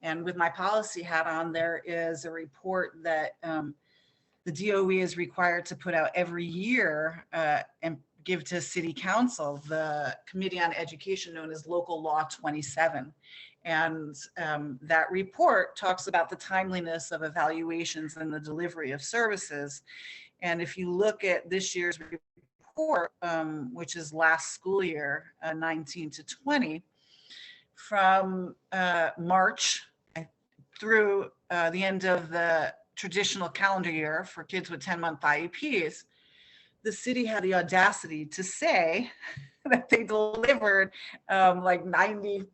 Speaker 3: And with my policy hat on, there is a report that the DOE is required to put out every year and give to City Council, the Committee on Education known as Local Law 27. And that report talks about the timeliness of evaluations and the delivery of services. And if you look at this year's report, which is last school year, 19 to 20, from March through the end of the traditional calendar year for kids with 10-month IEPs, the city had the audacity to say that they delivered like 94%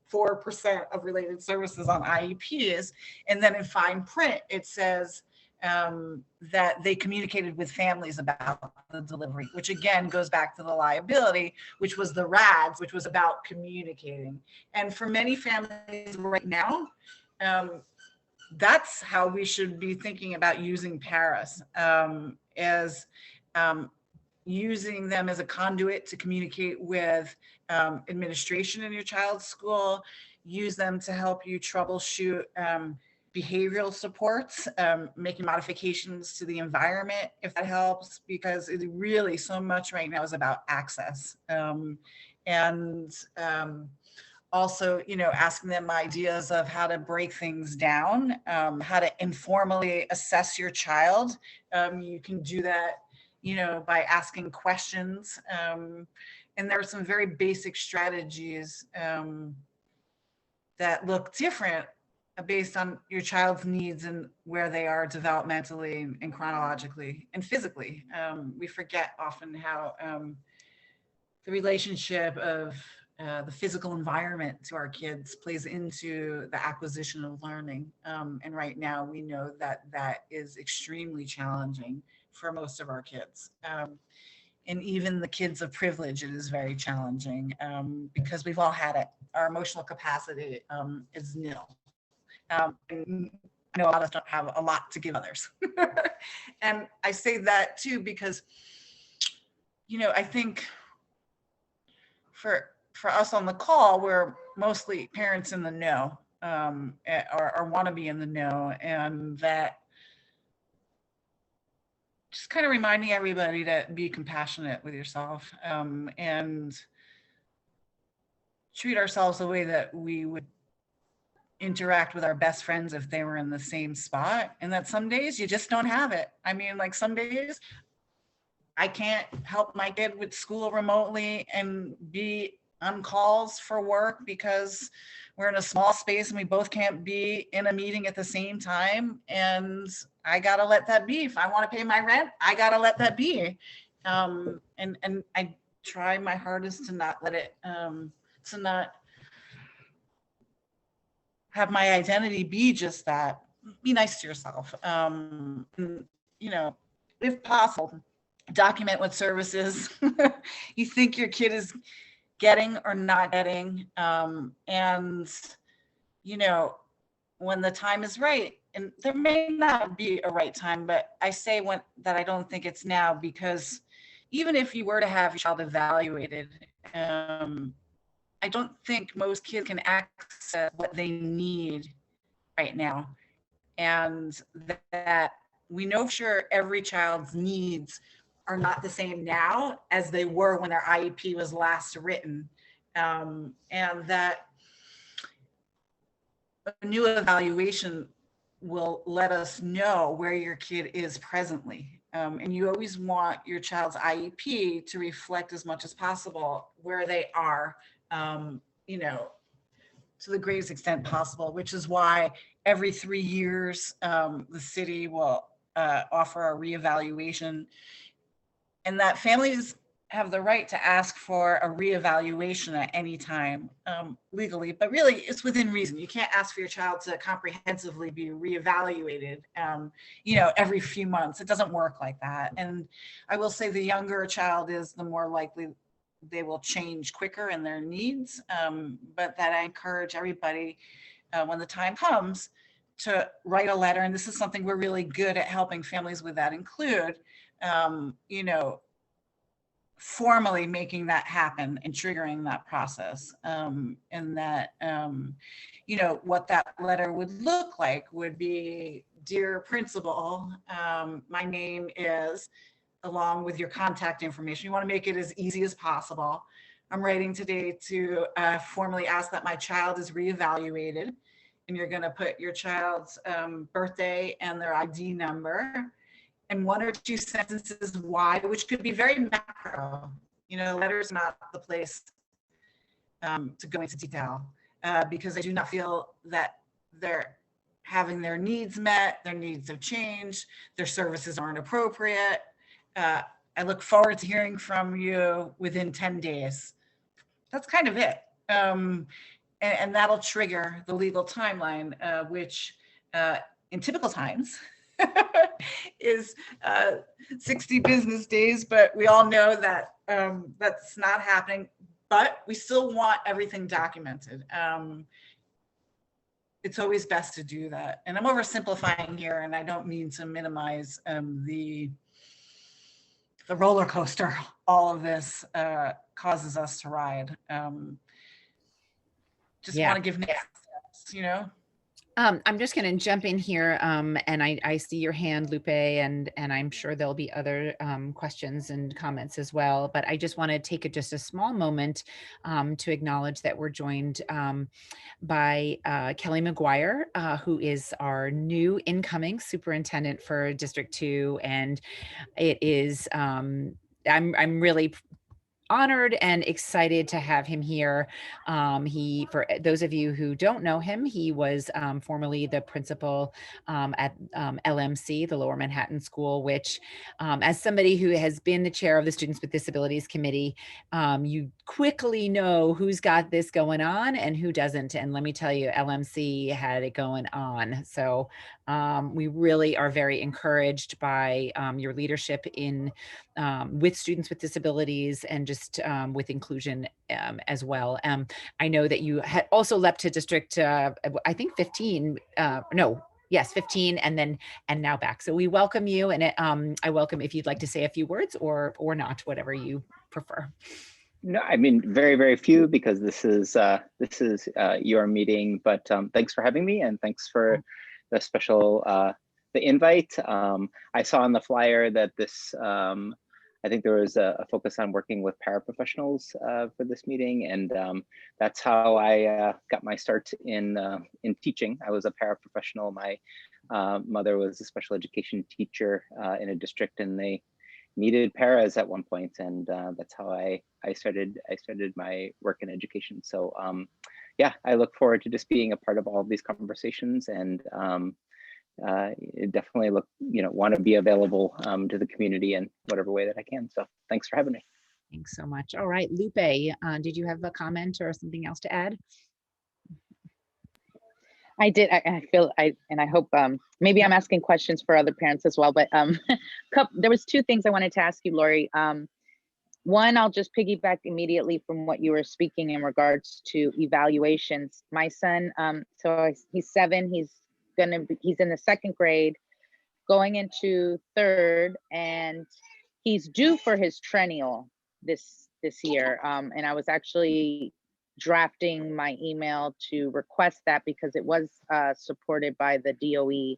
Speaker 3: of related services on IEPs. And then in fine print, it says that they communicated with families about the delivery, which again goes back to the liability, which was the RADS, which was about communicating. And for many families right now, that's how we should be thinking about using Paris, as using them as a conduit to communicate with administration in your child's school, use them to help you troubleshoot behavioral supports, making modifications to the environment, if that helps, because it really so much right now is about access. Also, you know, asking them ideas of how to break things down, how to informally assess your child. You can do that, you know, by asking questions. And there are some very basic strategies that look different based on your child's needs and where they are developmentally and chronologically and physically. We forget often how the relationship of the physical environment to our kids plays into the acquisition of learning. And right now we know that that is extremely challenging for most of our kids. And even the kids of privilege, it is very challenging because we've all had it. Our emotional capacity is nil. And I know a lot of us don't have a lot to give others. And I say that too because, you know, I think for us on the call, we're mostly parents in the know, or want to be in the know, and that just kind of reminding everybody to be compassionate with yourself and treat ourselves the way that we would interact with our best friends if they were in the same spot, and that some days you just don't have it. I mean, like some days I can't help my kid with school remotely and be on calls for work because we're in a small space and we both can't be in a meeting at the same time. And I gotta let that be. If I want to pay my rent, I gotta let that be. And I try my hardest to not let it, to not have my identity be just that. Be nice to yourself. And, you know, if possible, document what services you think your kid is getting or not getting. And, you know, when the time is right, and there may not be a right time, but I say that I don't think it's now, because even if you were to have your child evaluated, I don't think most kids can access what they need right now. And that we know for sure every child's needs are not the same now as they were when their IEP was last written. And that a new evaluation will let us know where your kid is presently. And you always want your child's IEP to reflect as much as possible where they are, you know, to the greatest extent possible, which is why every 3 years, the city will offer a reevaluation, and that families have the right to ask for a reevaluation at any time legally, but really it's within reason. You can't ask for your child to comprehensively be reevaluated, you know, every few months. It doesn't work like that. And I will say the younger a child is, the more likely they will change quicker in their needs. But that I encourage everybody when the time comes to write a letter. And this is something we're really good at helping families with, that include, you know, formally making that happen and triggering that process. And that, you know, what that letter would look like would be, dear principal, my name is, along with your contact information. You want to make it as easy as possible. I'm writing today to formally ask that my child is reevaluated. And you're going to put your child's birthday and their ID number, and 1 or 2 sentences why, which could be very macro. You know, letter's not the place to go into detail. because I do not feel that they're having their needs met, their needs have changed, their services aren't appropriate. I look forward to hearing from you within 10 days. That's kind of it. And that'll trigger the legal timeline, which in typical times is 60 business days, but we all know that that's not happening, but we still want everything documented. It's always best to do that. And I'm oversimplifying here, and I don't mean to minimize the roller coaster all of this causes us to ride. Just want to give next steps, you know?
Speaker 1: I'm just going to jump in here, and I see your hand, Lupe, and I'm sure there'll be other questions and comments as well. But I just want to take just a small moment to acknowledge that we're joined by Kelly McGuire, who is our new incoming superintendent for District 2, and it is I'm really honored and excited to have him here. For those of you who don't know him, he was formerly the principal at LMC, the Lower Manhattan School, which as somebody who has been the chair of the Students with Disabilities Committee, you quickly know who's got this going on and who doesn't. And let me tell you, LMC had it going on. So we really are very encouraged by your leadership in with students with disabilities and just with inclusion as well. I know that you had also leapt to District, I think 15, yes, 15, and now back. So we welcome you, and I welcome if you'd like to say a few words or not, whatever you prefer.
Speaker 8: No, I mean, very, very few, because this is your meeting, but thanks for having me, and thanks for the special, the invite. I saw on the flyer that this, I think there was a focus on working with paraprofessionals for this meeting, and that's how I got my start in teaching. I was a paraprofessional. My mother was a special education teacher in a district, and they needed paras at one point, and that's how I started my work in education. So yeah, I look forward to just being a part of all of these conversations, and definitely want to be available to the community in whatever way that I can. So thanks for having me.
Speaker 1: Thanks so much. All right, Lupe, did you have a comment or something else to add?
Speaker 5: I did. I feel and I hope maybe I'm asking questions for other parents as well, but there was two things I wanted to ask you, Lori. One, I'll just piggyback immediately from what you were speaking in regards to evaluations. My son, so he's 7. He's in the 2nd grade, going into 3rd, and he's due for his triennial this year. And I was actually drafting my email to request that, because it was supported by the DOE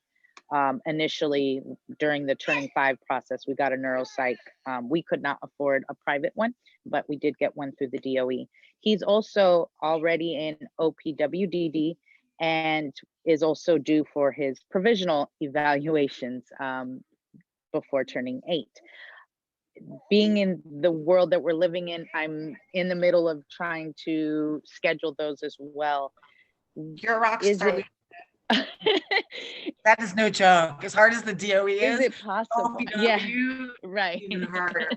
Speaker 5: initially during the turning 5 process. We got a neuropsych. We could not afford a private one, but we did get one through the DOE. He's also already in OPWDD and is also due for his provisional evaluations before turning 8. Being in the world that we're living in, I'm in the middle of trying to schedule those as well.
Speaker 3: You're a rock star. That is no joke. As hard as the DOE is
Speaker 5: it possible? Yeah, right.
Speaker 3: Even harder.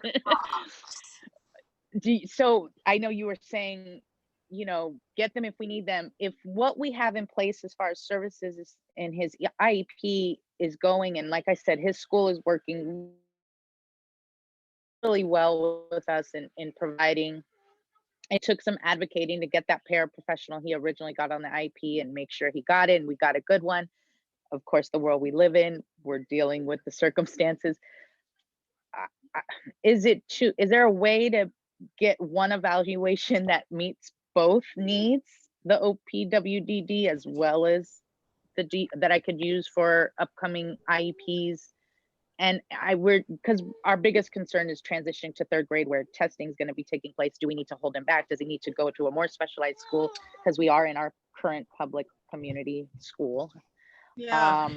Speaker 5: So I know you were saying, get them if we need them. If what we have in place as far as services is, and his IEP is going, and like I said, his school is working really well with us in providing. It took some advocating to get that paraprofessional he originally got on the IEP and make sure he got it, and we got a good one. Of course, the world we live in, we're dealing with the circumstances. Is there a way to get one evaluation that meets both needs, the OPWDD as well as that I could use for upcoming IEPs? And because our biggest concern is transitioning to 3rd grade, where testing is going to be taking place. Do we need to hold him back? Does he need to go to a more specialized school? Because we are in our current public community school.
Speaker 3: Yeah.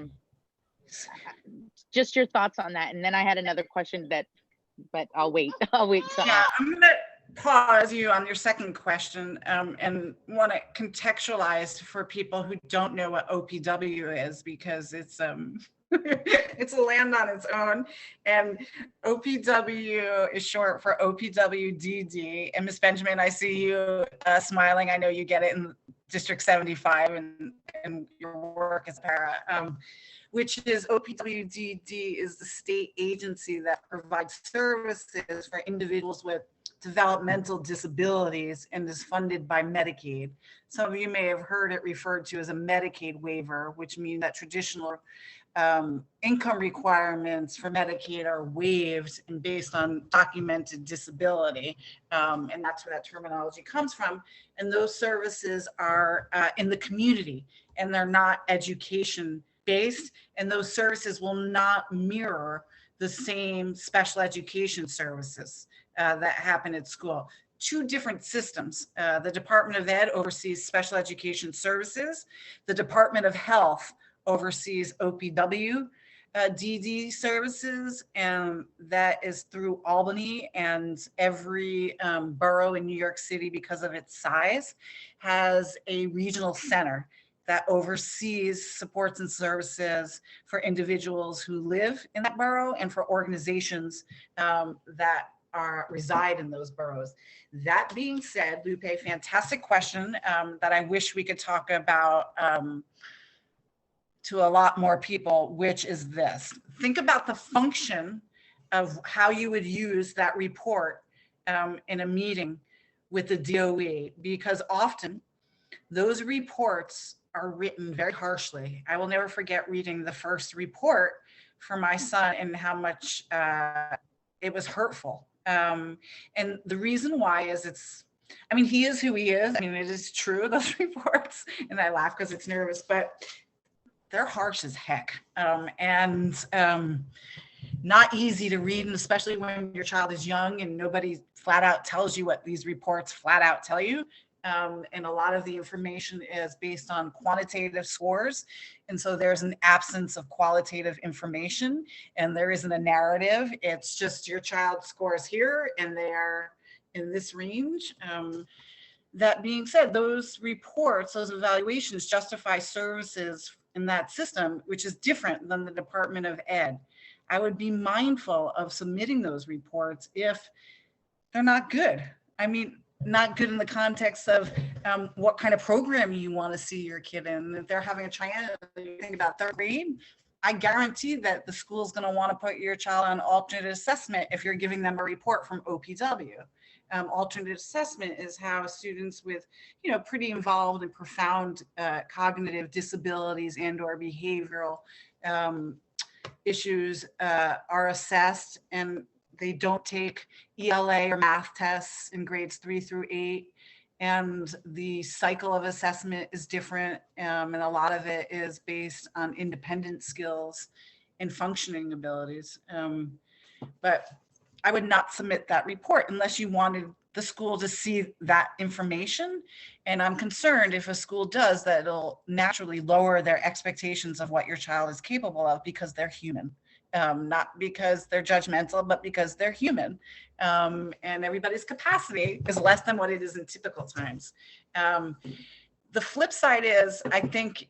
Speaker 5: Just your thoughts on that. And then I had another question but I'll wait. I'll wait till
Speaker 3: yeah, pause you on your second question and want to contextualize for people who don't know what OPW is, because it's it's a land on its own. And OPW is short for OPWDD. And Ms. Benjamin, I see you smiling. I know you get it in District 75 and your work as para. Which is OPWDD is the state agency that provides services for individuals with developmental disabilities and is funded by Medicaid. Some of you may have heard it referred to as a Medicaid waiver, which means that traditional income requirements for Medicaid are waived and based on documented disability. And that's where that terminology comes from. And those services are in the community, and they're not education based, and those services will not mirror the same special education services that happen at school. Two different systems. The Department of Ed oversees special education services. The Department of Health oversees OPW DD services, and that is through Albany, and every borough in New York City, because of its size, has a regional center that oversees supports and services for individuals who live in that borough and for organizations that reside in those boroughs. That being said, Lupe, fantastic question that I wish we could talk about to a lot more people, which is this. Think about the function of how you would use that report in a meeting with the DOE, because often those reports are written very harshly. I will never forget reading the first report for my son and how much it was hurtful. And the reason why is he is who he is. I mean, it is true, those reports, and I laugh because it's nervous, but they're harsh as heck. And not easy to read, and especially when your child is young and nobody flat out tells you what these reports flat out tell you. And a lot of the information is based on quantitative scores. And so there's an absence of qualitative information, and there isn't a narrative. It's just your child scores here and they're in this range. That being said, those reports, those evaluations justify services in that system, which is different than the Department of Ed. I would be mindful of submitting those reports if they're not good. I mean, not good in the context of what kind of program you want to see your kid in. If they're having a triennial, you think about third grade, I guarantee that the school's going to want to put your child on alternate assessment if you're giving them a report from OPW. Alternate assessment is how students with, pretty involved and profound cognitive disabilities and or behavioral issues are assessed, and they don't take ELA or math tests in grades 3 through 8. And the cycle of assessment is different. And a lot of it is based on independent skills and functioning abilities. But I would not submit that report unless you wanted the school to see that information. And I'm concerned if a school does that, it'll naturally lower their expectations of what your child is capable of, because they're human. Not because they're judgmental, but because they're human. And everybody's capacity is less than what it is in typical times. The flip side is, I think,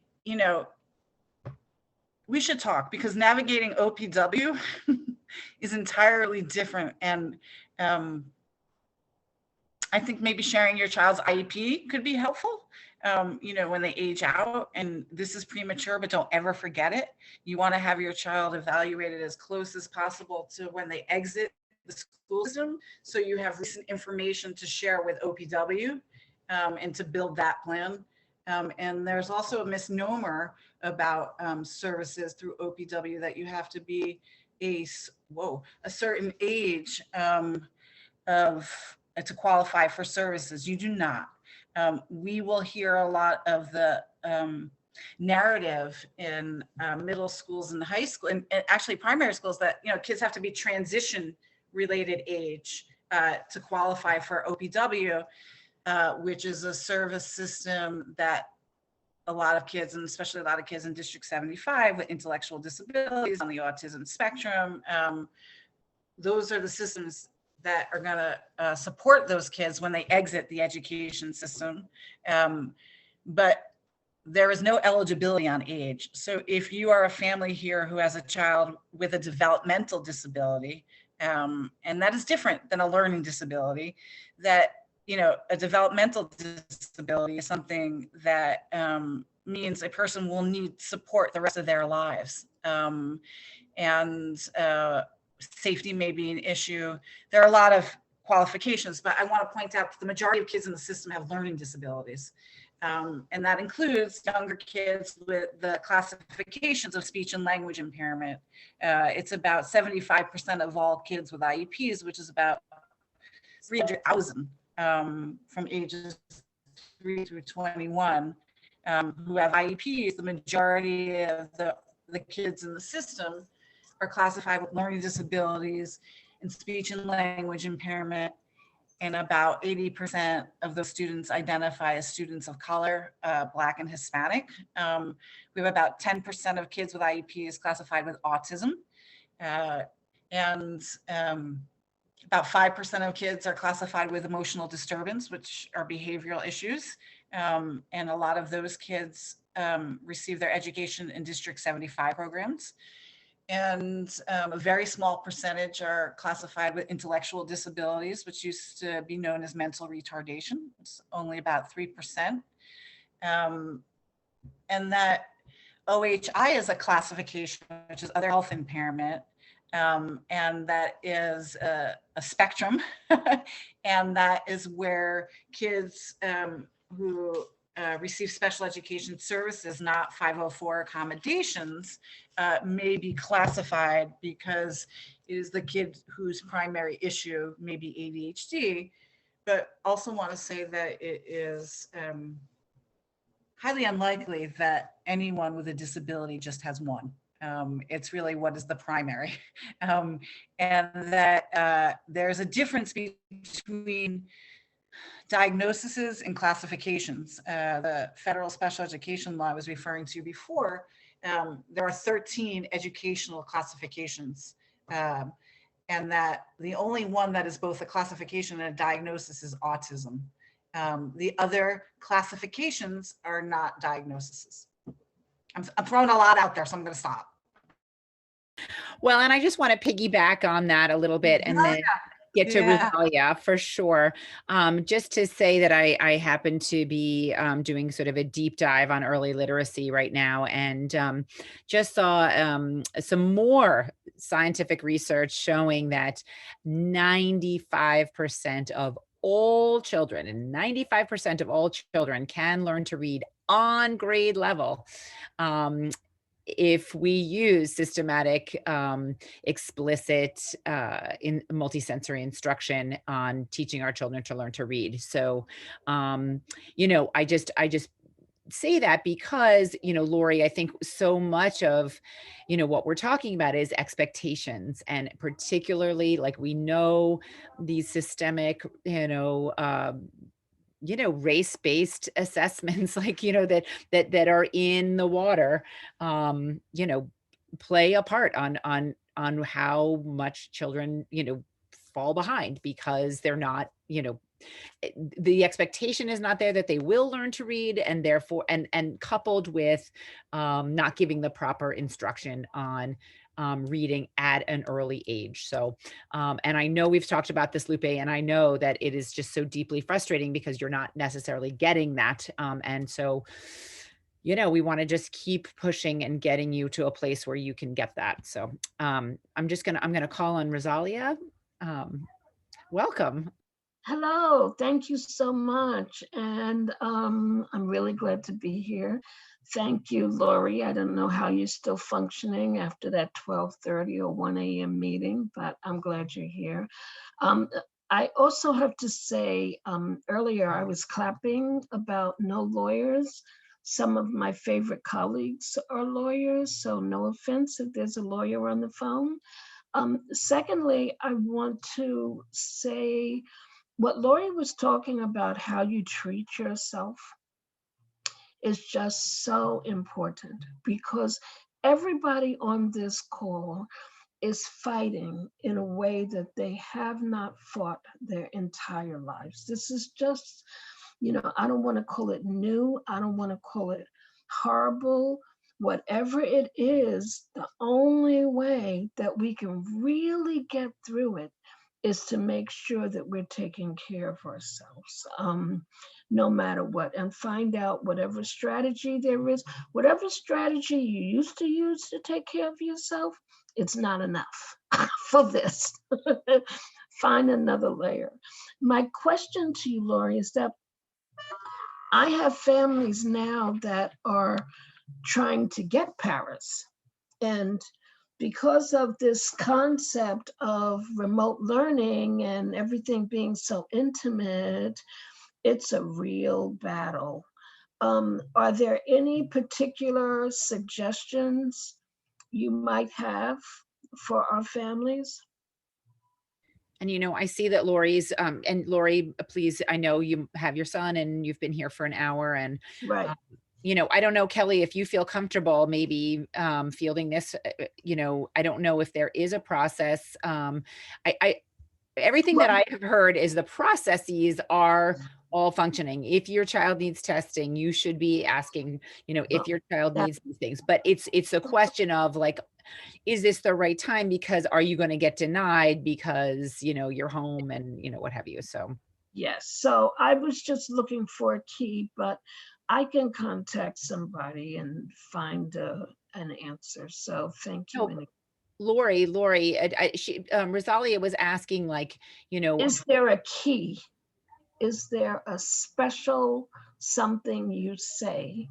Speaker 3: we should talk, because navigating OPW is entirely different. And I think maybe sharing your child's IEP could be helpful. When they age out, and this is premature, but don't ever forget it. You want to have your child evaluated as close as possible to when they exit the school system, so you have recent information to share with OPW and to build that plan. And there's also a misnomer about services through OPW that you have to be a certain age to qualify for services. You do not. We will hear a lot of the narrative in middle schools and high school, and actually primary schools, that kids have to be transition related age to qualify for OPW, which is a service system that a lot of kids, and especially a lot of kids in District 75 with intellectual disabilities on the autism spectrum, those are the systems that are going to support those kids when they exit the education system. But there is no eligibility on age. So if you are a family here who has a child with a developmental disability, and that is different than a learning disability, that, you know, a developmental disability is something that means a person will need support the rest of their lives. And safety may be an issue. There are a lot of qualifications, but I want to point out that the majority of kids in the system have learning disabilities. And that includes younger kids with the classifications of speech and language impairment. It's about 75% of all kids with IEPs, which is about 300,000 from ages 3 through 21 who have IEPs. The majority of the kids in the system are classified with learning disabilities and speech and language impairment. And about 80% of those students identify as students of color, Black and Hispanic. We have about 10% of kids with IEPs classified with autism. And about 5% of kids are classified with emotional disturbance, which are behavioral issues. And a lot of those kids receive their education in District 75 programs. And a very small percentage are classified with intellectual disabilities, which used to be known as mental retardation. It's only about 3%. And that OHI is a classification, which is other health impairment. And that is a spectrum. And that is where kids who receive special education services, not 504 accommodations, may be classified because it is the kid whose primary issue may be ADHD, but also want to say that it is highly unlikely that anyone with a disability just has one. It's really what is the primary. And that there's a difference between diagnoses and classifications. The federal special education law I was referring to before, there are 13 educational classifications. And that the only one that is both a classification and a diagnosis is autism. The other classifications are not diagnoses. I'm throwing a lot out there, so I'm going to stop.
Speaker 1: Well, and I just want to piggyback on that a little bit and then get to Rosalia for sure. Just to say that I happen to be doing sort of a deep dive on early literacy right now, and just saw some more scientific research showing that 95% of all children and 95% of all children can learn to read on grade level. If we use systematic, explicit, in multisensory instruction on teaching our children to learn to read. So, you know, I just say that because, you know, Lori, I think so much of, you know, what we're talking about is expectations, and particularly like we know these systemic, race-based assessments, like, that are in the water, play a part on how much children, fall behind because they're not, the expectation is not there that they will learn to read, and therefore, and coupled with not giving the proper instruction on reading at an early age. So, and I know we've talked about this, Lupe, and I know that it is just so deeply frustrating because you're not necessarily getting that. And so, we want to just keep pushing and getting you to a place where you can get that. So I'm going to call on Rosalia. Welcome.
Speaker 9: Hello, thank you so much. And I'm really glad to be here. Thank you, Lori. I don't know how you're still functioning after that 12:30 or 1 a.m. meeting, but I'm glad you're here. I also have to say, earlier I was clapping about no lawyers. Some of my favorite colleagues are lawyers, so no offense if there's a lawyer on the phone. Secondly, I want to say, what Lori was talking about, how you treat yourself, is just so important, because everybody on this call is fighting in a way that they have not fought their entire lives. This is just, I don't want to call it new. I don't want to call it horrible. Whatever it is, the only way that we can really get through it is to make sure that we're taking care of ourselves, no matter what, and find out whatever strategy there is, whatever strategy you used to use to take care of yourself, it's not enough for this. Find another layer. My question to you, Lori, is that I have families now that are trying to get paras. And because of this concept of remote learning and everything being so intimate, it's a real battle. Are there any particular suggestions you might have for our families?
Speaker 1: And, I see that Lori's, and Lori, please, I know you have your son and you've been here for an hour, and
Speaker 9: Right.
Speaker 1: I don't know, Kelly, if you feel comfortable maybe fielding this, I don't know if there is a process. Everything that I have heard is the processes are all functioning. If your child needs testing, you should be asking, if your child needs these things. But it's a question of like, is this the right time? Because are you going to get denied because, you're home and, what have you? So.
Speaker 9: Yes, so I was just looking for a key, but I can contact somebody and find an answer. So thank you.
Speaker 1: No, Lori, Rosalia was asking, like,
Speaker 9: Is there a key? Is there a special something you say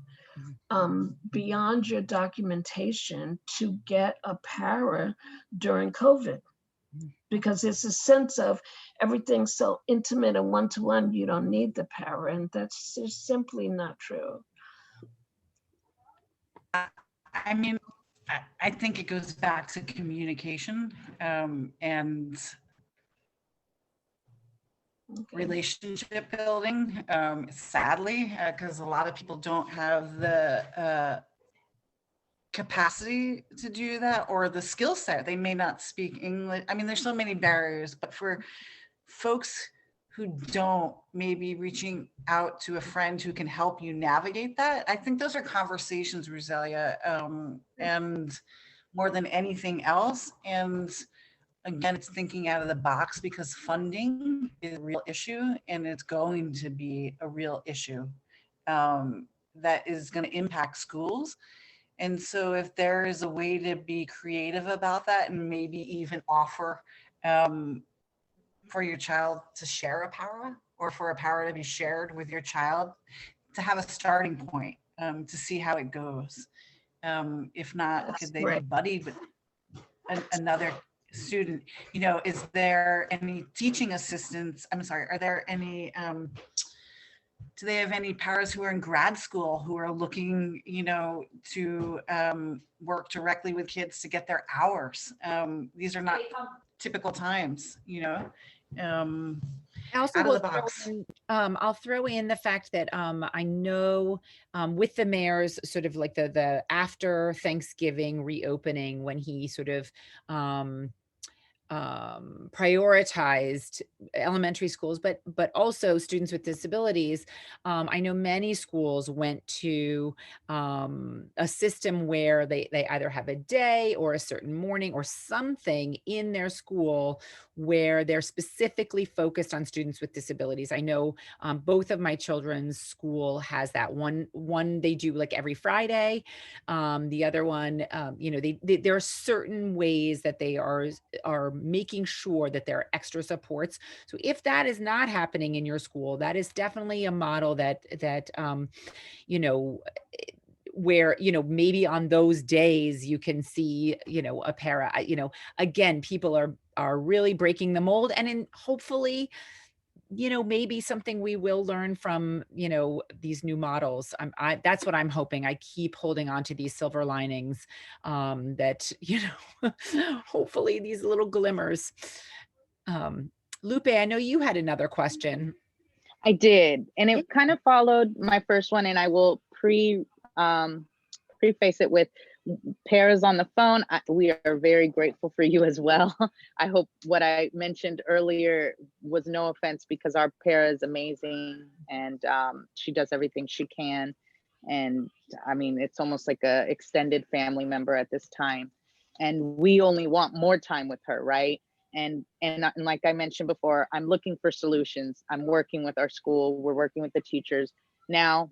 Speaker 9: beyond your documentation to get a para during COVID? Because it's a sense of everything's so intimate and one-to-one, you don't need the para, and that's just simply not true.
Speaker 3: I mean, I think it goes back to communication and relationship building, sadly, because a lot of people don't have the capacity to do that or the skill set. They may not speak English. I mean, there's so many barriers, but for folks who don't, maybe reaching out to a friend who can help you navigate that. I think those are conversations, Rosalia, and more than anything else. And again, it's thinking out of the box because funding is a real issue and it's going to be a real issue that is going to impact schools. And so if there is a way to be creative about that and maybe even offer for your child to share a para or for a para to be shared with your child to have a starting point to see how it goes. If not, could they be buddied with another student? Is there any teaching assistants? I'm sorry, are there any, do they have any paras who are in grad school who are looking, to work directly with kids to get their hours? These are not typical times,
Speaker 1: I also
Speaker 3: out of
Speaker 1: will
Speaker 3: the box.
Speaker 1: I'll throw in the fact that I know with the mayor's sort of like the after Thanksgiving reopening, when he sort of prioritized elementary schools, but also students with disabilities. I know many schools went to a system where they either have a day or a certain morning or something in their school where they're specifically focused on students with disabilities. I know both of my children's school has that one they do like every Friday. The other one, there are certain ways that they are making sure that there are extra supports. So if that is not happening in your school, that is definitely a model that where, maybe on those days you can see, a para, again, people are really breaking the mold, and hopefully, maybe something we will learn from, these new models. That's what I'm hoping. I keep holding on to these silver linings, that, hopefully these little glimmers. Lupe, I know you had another question.
Speaker 5: I did, and it kind of followed my first one, and I will preface it with, Paras on the phone, we are very grateful for you as well. I hope what I mentioned earlier was no offense, because our para is amazing, and she does everything she can. And I mean, it's almost like a extended family member at this time. And we only want more time with her, right? And like I mentioned before, I'm looking for solutions. I'm working with our school. We're working with the teachers. Now,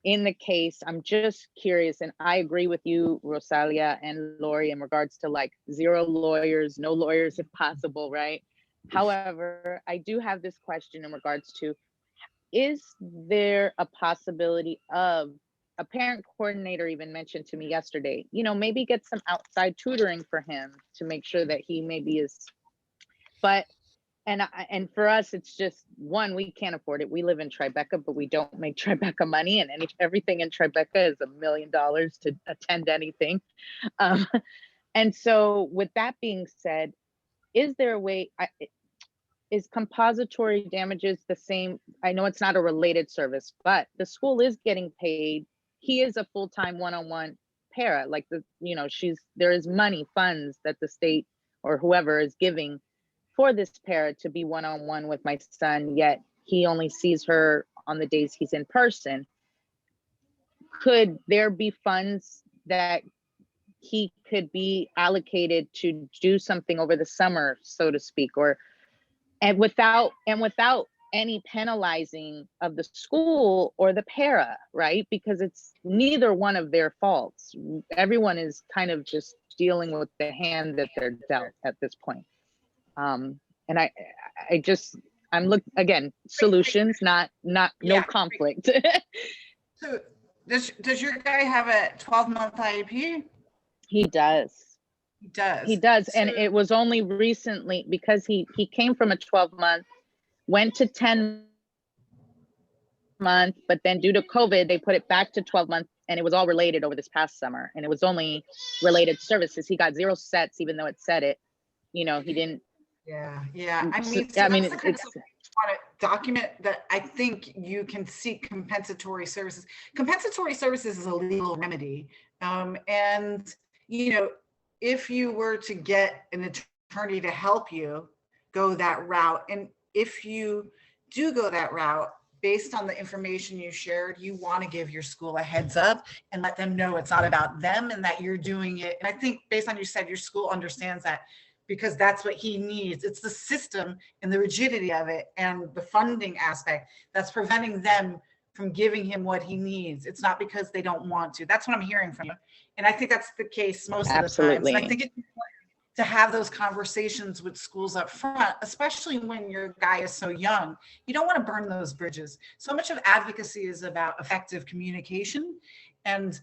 Speaker 5: in the case, I'm just curious, and I agree with you, Rosalia and Lori, in regards to like 0 lawyers, no lawyers if possible, right? However, I do have this question in regards to, is there a possibility of, a parent coordinator even mentioned to me yesterday, you know, maybe get some outside tutoring for him to make sure that he maybe is, but and for us, it's just, one, we can't afford it. We live in Tribeca, but we don't make Tribeca money, and everything in Tribeca is $1 million to attend anything. And so with that being said, is there a way, is compository damages the same? I know it's not a related service, but the school is getting paid. He is a full-time one-on-one para, like you know, there is money, funds that the state or whoever is giving for this para to be one-on-one with my son, yet he only sees her on the days he's in person. Could there be funds that he could be allocated to do something over the summer, so to speak, and without any penalizing of the school or the para, right? Because it's neither one of their faults. Everyone is kind of just dealing with the hand that they're dealt at this point. And I'm looking again, solutions, not no conflict.
Speaker 3: So does your guy have a 12-month IEP?
Speaker 5: He does.
Speaker 3: He does.
Speaker 5: So, and it was only recently, because he came from a 12-month, went to 10-month, but then due to COVID, they put it back to 12-month, and it was all related over this past summer, and it was only related services. He got 0 sets, even though it said it. You know, he didn't.
Speaker 3: Yeah. I mean,
Speaker 5: it's
Speaker 3: want to document that. I think you can seek compensatory services. Compensatory services is a legal remedy, and you know, if you were to get an attorney to help you go that route, and if you do go that route, based on the information you shared, you want to give your school a heads up and let them know it's not about them and that you're doing it. And I think based on you said, your school understands that, because that's what he needs. It's the system and the rigidity of it and the funding aspect that's preventing them from giving him what he needs. It's not because they don't want to. That's what I'm hearing from you. And I think that's the case most of the time. And I think it's important to have those conversations with schools up front, especially when your guy is so young. You don't want to burn those bridges. So much of advocacy is about effective communication. And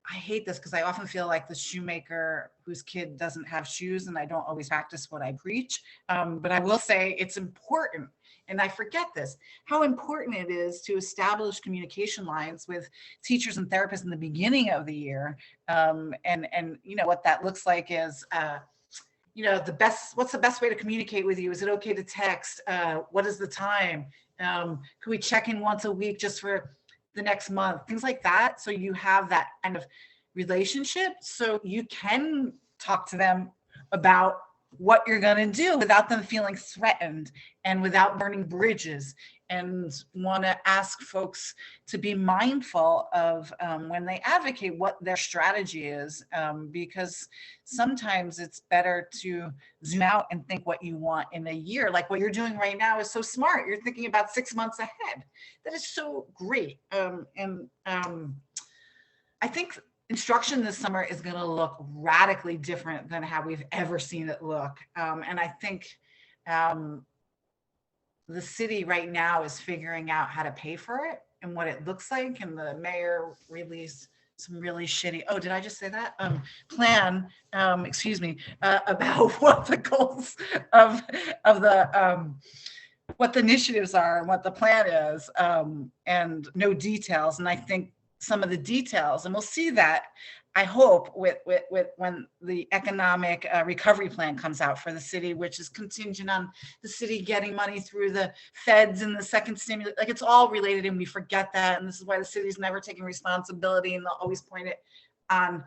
Speaker 3: I hate this because I often feel like the shoemaker whose kid doesn't have shoes, and I don't always practice what I preach. But I will say it's important, and I forget this, how important it is to establish communication lines with teachers and therapists in the beginning of the year. And you know, what that looks like is, you know, what's the best way to communicate with you? Is it okay to text? What is the time? Can we check in once a week just for the next month? Things like that. So you have that kind of relationship, so you can talk to them about what you're going to do without them feeling threatened and without burning bridges, and want to ask folks to be mindful of when they advocate what their strategy is, because sometimes it's better to zoom out and think what you want in a year. Like what you're doing right now is so smart. You're thinking about 6 months ahead. That is so great. I think instruction this summer is going to look radically different than how we've ever seen it look. And I think the city right now is figuring out how to pay for it and what it looks like. And the mayor released some really shitty, oh, did I just say that? Plan, excuse me, about what the goals of the, what the initiatives are and what the plan is, and no details. And I think some of the details, and we'll see that, I hope, with when the economic recovery plan comes out for the city, which is contingent on the city getting money through the feds and the second stimulus. Like, it's all related, and we forget that. And this is why the city's never taking responsibility, and they'll always point it on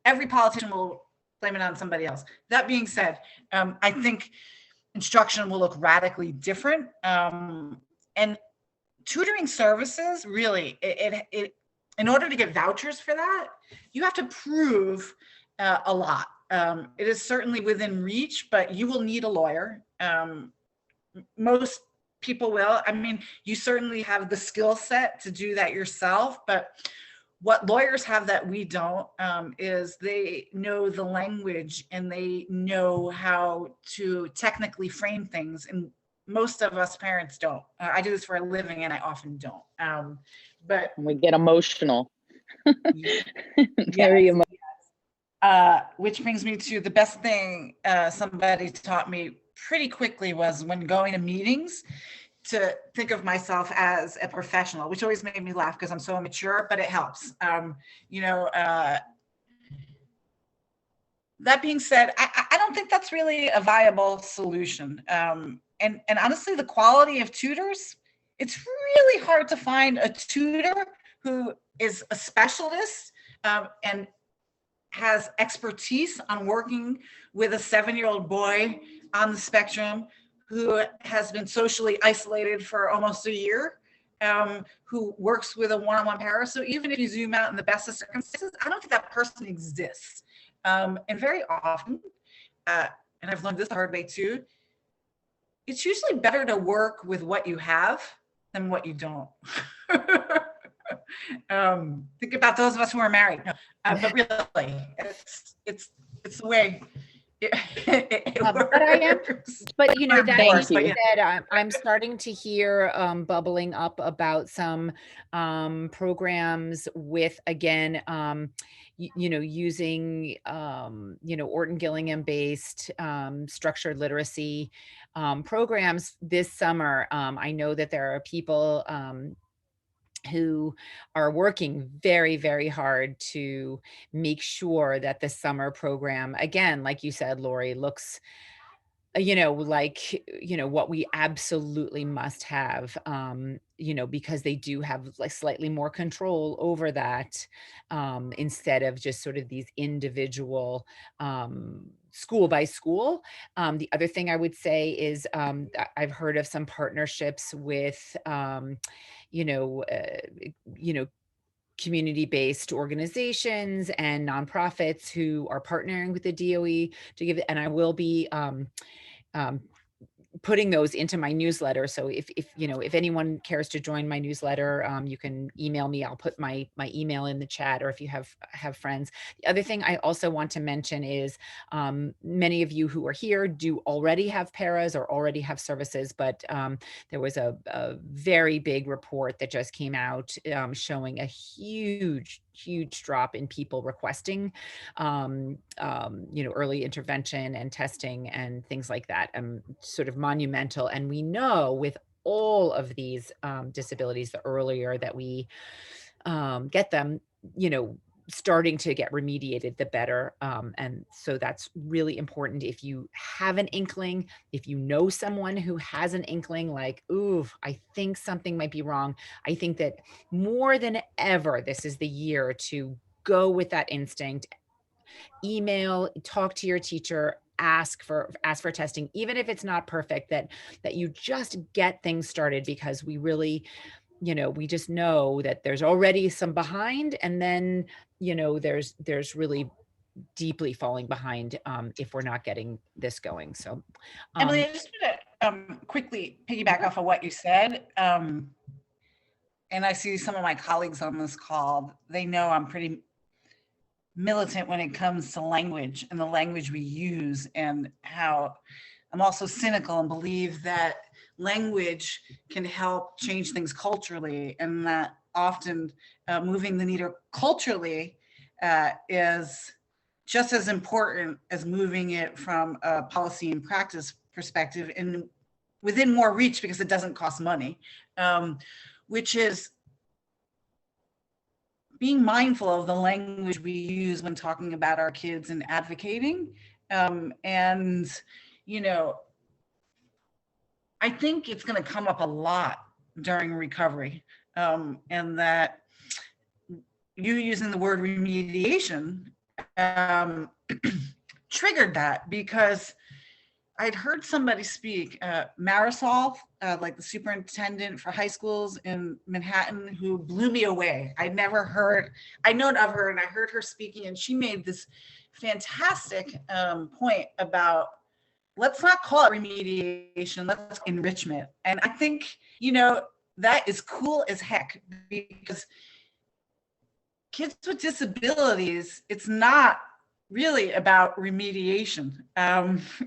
Speaker 3: every politician will blame it on somebody else. That being said, I think instruction will look radically different. And tutoring services, really, in order to get vouchers for that, you have to prove a lot. It is certainly within reach, but you will need a lawyer. Most people will. I mean, you certainly have the skill set to do that yourself, but what lawyers have that we don't is they know the language and they know how to technically frame things. And most of us parents don't. I do this for a living and I often don't. But
Speaker 5: we get emotional.
Speaker 3: yes,
Speaker 5: Very emotional.
Speaker 3: which brings me to the best thing somebody taught me pretty quickly was when going to meetings to think of myself as a professional, which always made me laugh because I'm so immature, but it helps. That being said, I don't think that's really a viable solution. And honestly, the quality of tutors, it's really hard to find a tutor who is a specialist and has expertise on working with a 7-year-old boy on the spectrum who has been socially isolated for almost a year, who works with a one-on-one para. So even if you zoom out in the best of circumstances, I don't think that person exists. And very often, and I've learned this the hard way too, it's usually better to work with what you have than what you don't. Think about those of us who are married. No, but really, it's the way it works.
Speaker 1: But you know, that being
Speaker 5: Thank you.
Speaker 1: said, I'm starting to hear bubbling up about some programs with, again, using Orton Gillingham based structured literacy programs this summer. I know that there are people who are working very, very hard to make sure that the summer program, again, like you said, Lori, looks like what we absolutely must have, because they do have like slightly more control over that, instead of just sort of these individual school by school. The other thing I would say is I've heard of some partnerships with community-based organizations and nonprofits who are partnering with the DOE to give, and I will be putting those into my newsletter. So if anyone cares to join my newsletter, you can email me. I'll put my email in the chat, or if you have friends. The other thing I also want to mention is many of you who are here do already have paras or already have services, but there was a very big report that just came out showing a huge drop in people requesting early intervention and testing and things like that, sort of monumental. And we know with all of these disabilities, the earlier that we get them, starting to get remediated, the better. And so that's really important. If you have an inkling, if you know someone who has an inkling, like, ooh, I think something might be wrong, I think that more than ever, this is the year to go with that instinct. Email, talk to your teacher, ask for testing, even if it's not perfect, that you just get things started, because we really, we just know that there's already some behind, and then, there's really deeply falling behind if we're not getting this going. So
Speaker 3: Emily, I just want to quickly piggyback off of what you said. And I see some of my colleagues on this call, they know I'm pretty militant when it comes to language and the language we use, and how I'm also cynical and believe that language can help change things culturally, and that often moving the needle culturally is just as important as moving it from a policy and practice perspective, and within more reach, because it doesn't cost money, which is being mindful of the language we use when talking about our kids and advocating. And, I think it's going to come up a lot during recovery, and that you using the word remediation triggered that because I'd heard somebody speak, Marisol, like the superintendent for high schools in Manhattan, who blew me away. I'd never heard, I known of her and I heard her speaking, and she made this fantastic point about, let's not call it remediation, let's enrichment. And I think, you know, that is cool as heck, because kids with disabilities, it's not really about remediation.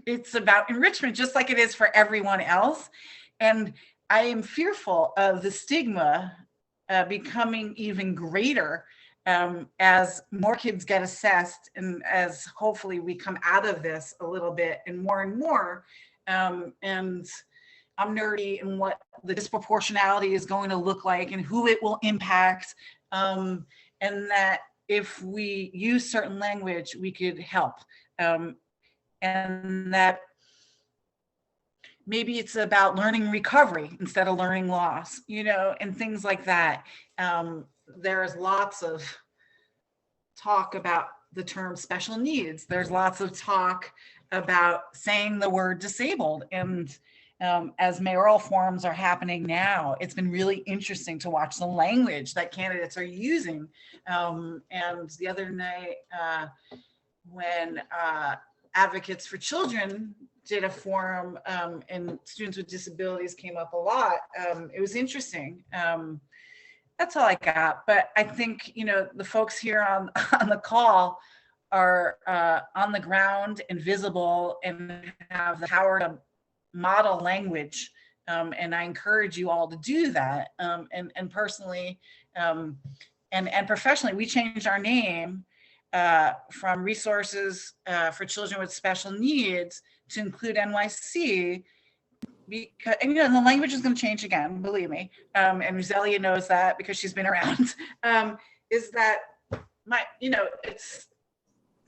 Speaker 3: It's about enrichment, just like it is for everyone else. And I am fearful of the stigma becoming even greater as more kids get assessed, and as hopefully we come out of this a little bit and more. And I'm nerdy in what the disproportionality is going to look like and who it will impact. And that if we use certain language, we could help. And that maybe it's about learning recovery instead of learning loss, you know, and things like that. There's lots of talk about the term special needs. There's lots of talk about saying the word disabled. And as mayoral forums are happening now, it's been really interesting to watch the language that candidates are using. And the other night, when Advocates for Children did a forum and students with disabilities came up a lot, it was interesting. That's all I got. But I think, you know, the folks here on the call are on the ground and visible and have the power to model language, and I encourage you all to do that. And personally and professionally, we changed our name from Resources for Children with Special Needs to include NYC, because, and, you know, the language is going to change again, believe me, and Roselia knows that because she's been around. Is that you know, it's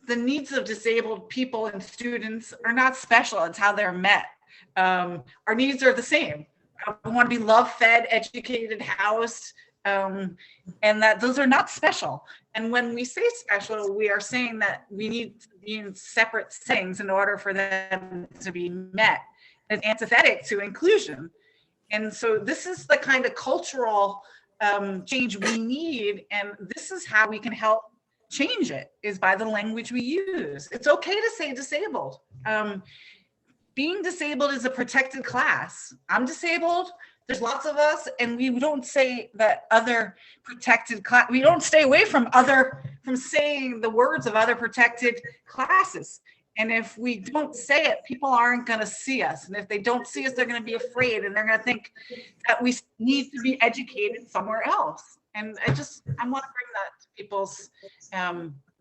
Speaker 3: the needs of disabled people and students are not special, it's how they're met. Our needs are the same. We want to be loved, fed, educated, housed, and that those are not special. And when we say special, we are saying that we need to be in separate things in order for them to be met. It's antithetic to inclusion. And so this is the kind of cultural change we need. And this is how we can help change it, is by the language we use. It's okay to say disabled. Being disabled is a protected class. I'm disabled. There's lots of us, and we don't say that other protected class. We don't stay away from saying the words of other protected classes. And if we don't say it, people aren't going to see us. And if they don't see us, they're going to be afraid, and they're going to think that we need to be educated somewhere else. And I want to bring that to people's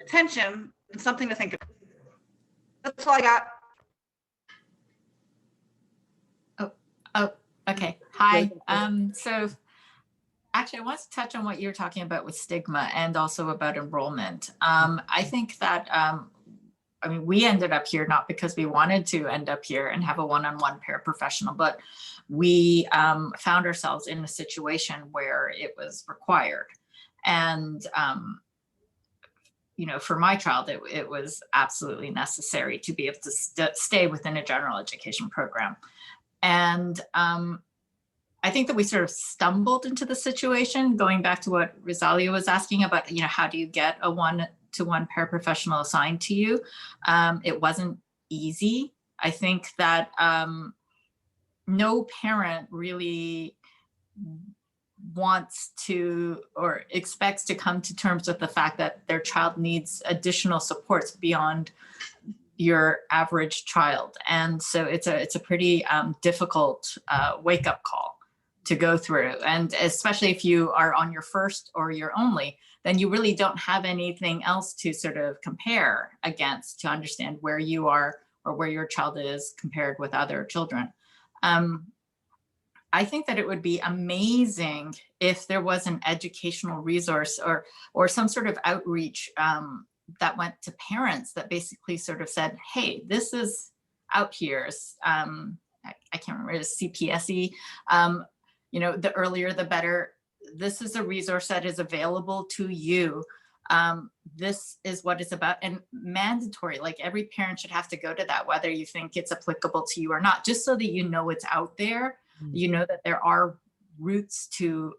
Speaker 3: attention and something to think about. That's all I got.
Speaker 7: Oh, okay. Hi. So actually, I want to touch on what you're talking about with stigma and also about enrollment. I think that, I mean, we ended up here not because we wanted to end up here and have a one-on-one paraprofessional, but we found ourselves in a situation where it was required. And, you know, for my child, it was absolutely necessary to be able to stay within a general education program. And I think that we sort of stumbled into the situation, going back to what Rosalia was asking about, you know, how do you get a one-to-one paraprofessional assigned to you? It wasn't easy. I think that no parent really wants to or expects to come to terms with the fact that their child needs additional supports beyond your average child. And so it's a pretty difficult wake-up call to go through. And especially if you are on your first or your only, then you really don't have anything else to sort of compare against to understand where you are or where your child is compared with other children. I think that it would be amazing if there was an educational resource or some sort of outreach that went to parents that basically sort of said, hey, this is out here. I can't remember, it's CPSE. You know, the earlier, the better. This is a resource that is available to you. This is what it's about, and mandatory, like every parent should have to go to that, whether you think it's applicable to you or not, just so that you know it's out there. You know that there are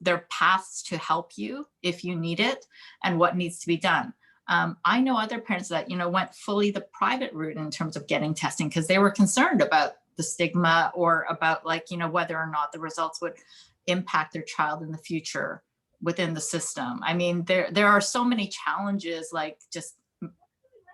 Speaker 7: there are paths to help you if you need it and what needs to be done. I know other parents that, went fully the private route in terms of getting testing because they were concerned about the stigma or about whether or not the results would impact their child in the future within the system. I mean, there are so many challenges, like just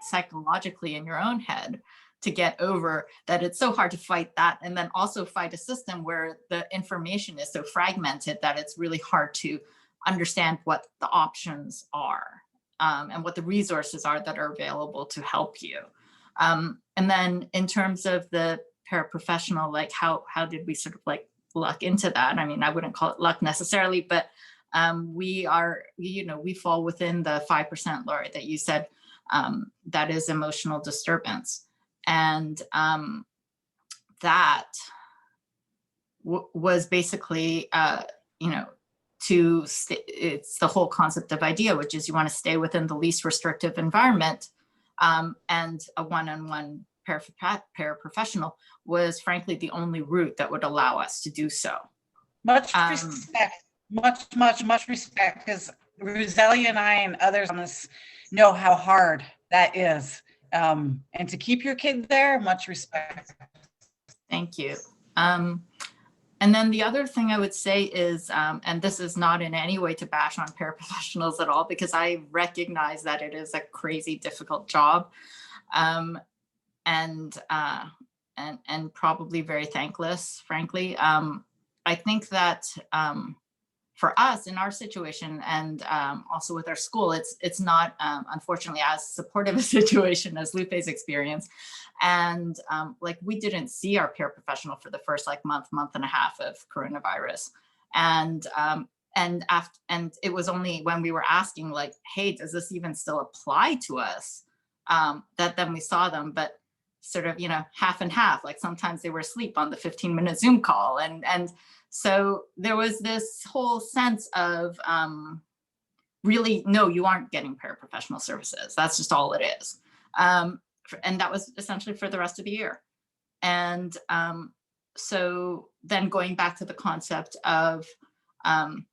Speaker 7: psychologically in your own head to get over, that it's so hard to fight that, and then also fight a system where the information is so fragmented that it's really hard to understand what the options are, and what the resources are that are available to help you. And then in terms of the paraprofessional, like how did we sort of like luck into that? I mean, I wouldn't call it luck necessarily, but we are, we fall within the 5%, Laurie, that you said, that is emotional disturbance. And that was basically, it's the whole concept of IDEA, which is you want to stay within the least restrictive environment. And a one-on-one paraprofessional was frankly the only route that would allow us to do so.
Speaker 3: Much respect, much respect, because Roselia and I and others on this know how hard that is. And to keep your kid there, much respect.
Speaker 7: Thank you. And then the other thing I would say is, and this is not in any way to bash on paraprofessionals at all, because I recognize that it is a crazy, difficult job, and probably very thankless, frankly. I think that for us in our situation, and also with our school, it's not unfortunately as supportive a situation as Lupe's experience. And like we didn't see our paraprofessional for the first month and a half of coronavirus. And it was only when we were asking like, hey, does this even still apply to us? That then we saw them, but sort of, half and half, like sometimes they were asleep on the 15-minute Zoom call. And so there was this whole sense of really, no, you aren't getting paraprofessional services. That's just all it is. And that was essentially for the rest of the year. And so then going back to the concept of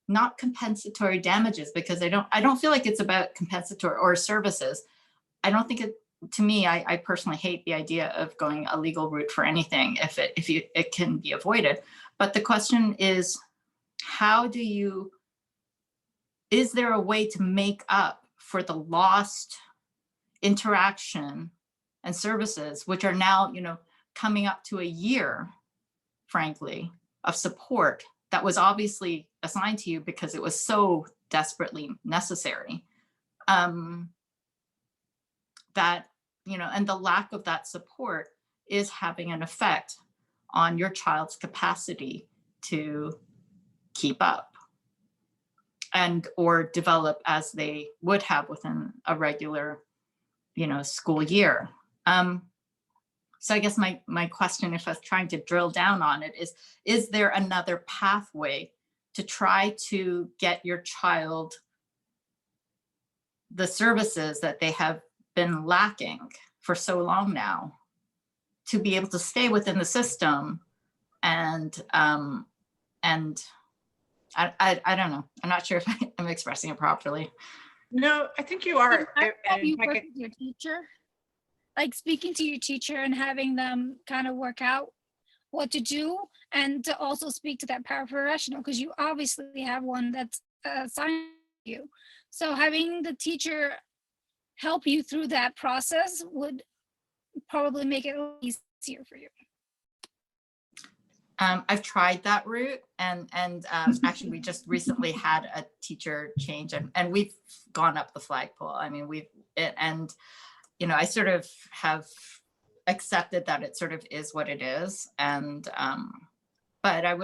Speaker 7: not compensatory damages, because I don't feel like it's about compensatory or services. I don't think to me, I personally hate the idea of going a legal route for anything if it can be avoided. But the question is, is there a way to make up for the lost interaction and services, which are now, coming up to a year, frankly, of support that was obviously assigned to you because it was so desperately necessary, that, and the lack of that support is having an effect on your child's capacity to keep up or develop as they would have within a regular, school year. So I guess my question, if I was trying to drill down on it, is there another pathway to try to get your child the services that they have been lacking for so long now to be able to stay within the system? And I don't know. I'm not sure if I'm expressing it properly.
Speaker 3: No, I think you are.
Speaker 6: Have you worked with your teacher? Like speaking to your teacher and having them kind of work out what to do, and to also speak to that paraprofessional, because you obviously have one that's assigned to you. So having the teacher help you through that process would probably make it easier for you.
Speaker 7: I've tried that route, and actually we just recently had a teacher change, and we've gone up the flagpole. I mean, I sort of have accepted that it sort of is what it is. And, but I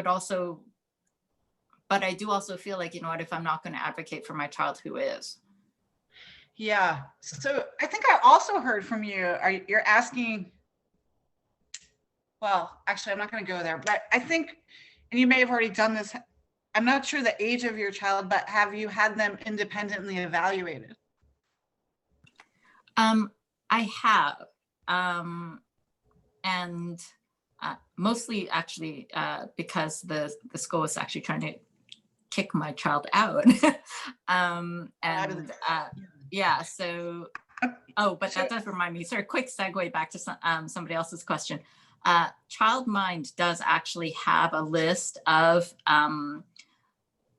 Speaker 7: do also feel like, if I'm not going to advocate for my child, who is?
Speaker 3: Yeah. So I think I also heard from you, you're asking, well, actually, I'm not going to go there, but I think, and you may have already done this, I'm not sure the age of your child, but have you had them independently evaluated?
Speaker 7: I have, and mostly actually because the school was actually trying to kick my child out. Yeah, so, oh, but that does remind me, sorry, quick segue back to somebody else's question. Childmind does actually have a list of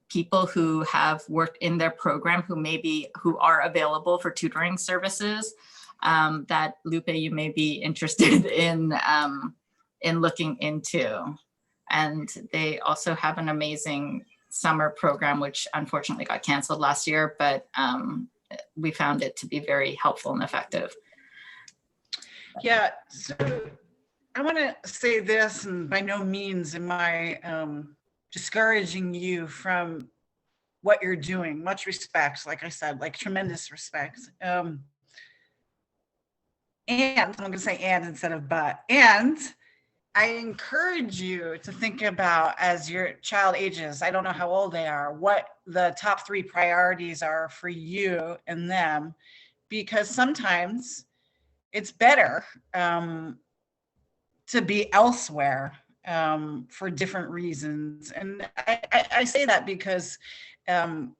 Speaker 7: people who have worked in their program who are available for tutoring services that Lupe, you may be interested in looking into. And they also have an amazing summer program, which unfortunately got canceled last year, but we found it to be very helpful and effective.
Speaker 3: Yeah, so I want to say this, and by no means am I discouraging you from what you're doing. Much respect, like I said, like tremendous respect. And I'm going to say and instead of but. And I encourage you to think about, as your child ages, I don't know how old they are, what the top 3 priorities are for you and them, because sometimes it's better to be elsewhere for different reasons. And I say that because I'll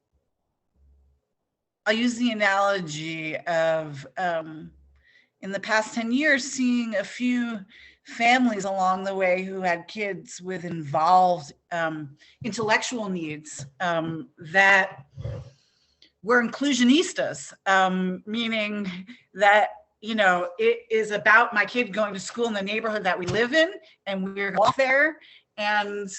Speaker 3: use the analogy of in the past 10 years, seeing a few families along the way who had kids with involved intellectual needs that were inclusionistas, meaning that, you know, it is about my kid going to school in the neighborhood that we live in, and we're all there. And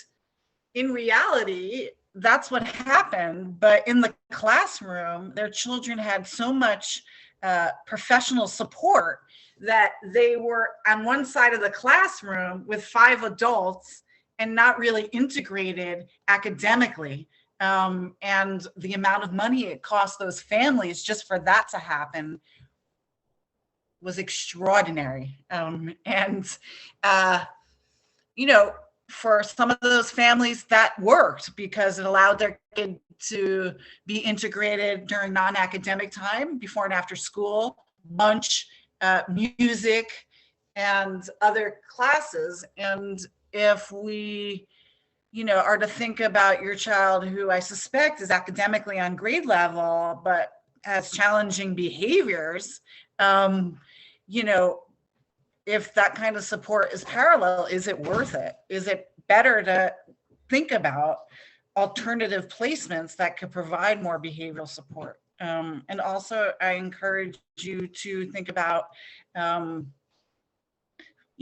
Speaker 3: in reality, that's what happened. But in the classroom, their children had so much professional support that they were on one side of the classroom with 5 adults and not really integrated academically. And the amount of money it cost those families just for that to happen was extraordinary. You know, for some of those families that worked because it allowed their kid to be integrated during non-academic time, before and after school, lunch, music, and other classes. And if we, you know, are to think about your child who I suspect is academically on grade level, but has challenging behaviors, you know, if that kind of support is parallel, is it worth it? Is it better to think about alternative placements that could provide more behavioral support? And also, I encourage you to think about, you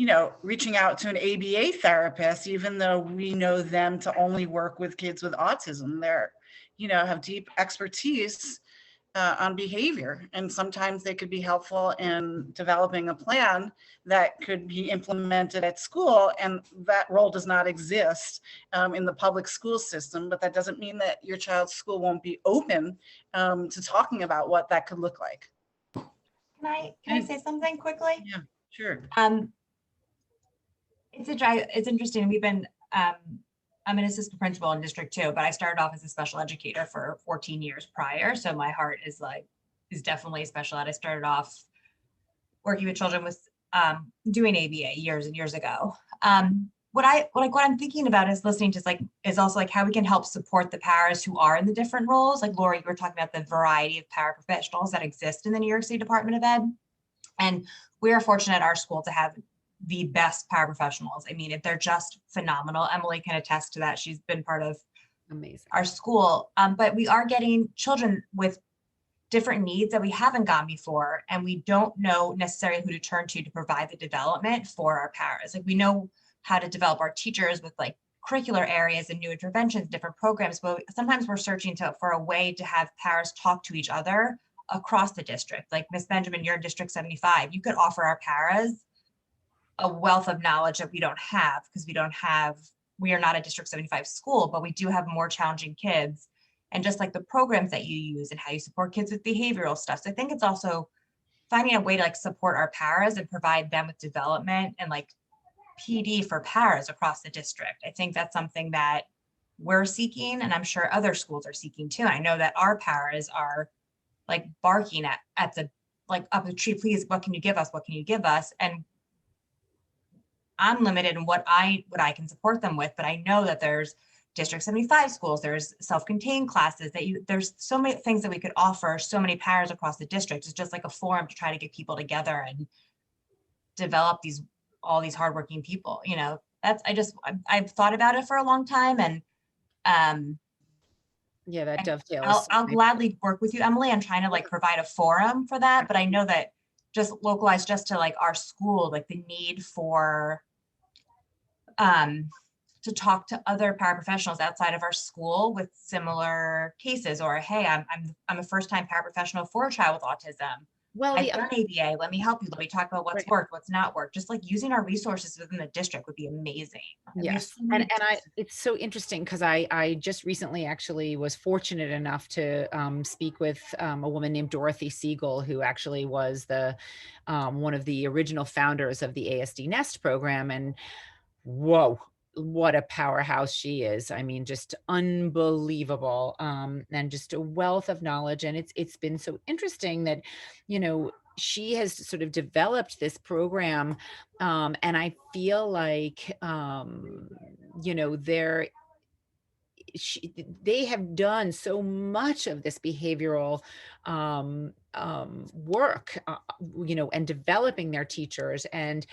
Speaker 3: know, reaching out to an ABA therapist, even though we know them to only work with kids with autism. They're, you know, have deep expertise on behavior. And sometimes they could be helpful in developing a plan that could be implemented at school. And that role does not exist in the public school system, but that doesn't mean that your child's school won't be open to talking about what that could look like.
Speaker 10: Can I say something quickly?
Speaker 3: Yeah, sure.
Speaker 10: It's interesting. We've been, I'm an assistant principal in District 2, but I started off as a special educator for 14 years prior. So my heart is definitely special ed. I started off working with children with doing ABA years and years ago. What I'm thinking about is listening to is also how we can help support the paras who are in the different roles. Like Lori, you were talking about the variety of paraprofessionals that exist in the New York State Department of Ed. And we are fortunate at our school to have the best paraprofessionals. I mean, they're just phenomenal. Emily can attest to that. She's been part of our school. But we are getting children with different needs that we haven't gotten before. And we don't know necessarily who to turn to provide the development for our paras. Like we know how to develop our teachers with curricular areas and new interventions, different programs, but sometimes we're searching for a way to have paras talk to each other across the district. Like Miss Benjamin, you're in District 75. You could offer our paras a wealth of knowledge that we don't have because we are not a District 75 school, but we do have more challenging kids. And just the programs that you use and how you support kids with behavioral stuff. So I think it's also finding a way to support our paras and provide them with development and PD for paras across the district. I think that's something that we're seeking, and I'm sure other schools are seeking too. I know that our paras are barking at the like up the tree, please, what can you give us? What can you give us? And I'm limited in what I can support them with, but I know that there's District 75 schools, there's self-contained classes there's so many things that we could offer so many paras across the district. It's just like a forum to try to get people together and develop all these hardworking people, you know. I've thought about it for a long time, and
Speaker 1: Yeah, that dovetails.
Speaker 10: I'll gladly work with you, Emily. I'm trying to like provide a forum for that, but I know that just localized just to like our school, like the need for to talk to other paraprofessionals outside of our school with similar cases, or hey, I'm a first-time paraprofessional for a child with autism.
Speaker 1: Well,
Speaker 10: I've done ABA. Let me help you. Let me talk about what's worked, what's not worked. Just like using our resources within the district would be amazing.
Speaker 1: Yes, and it's so interesting because I just recently actually was fortunate enough to speak with a woman named Dorothy Siegel, who actually was the one of the original founders of the ASD Nest program, and whoa, what a powerhouse she is. I mean, just unbelievable, and just a wealth of knowledge. And it's been so interesting that, you know, she has sort of developed this program, and I feel like, you know, they have done so much of this behavioral work, you know, and developing their teachers. And,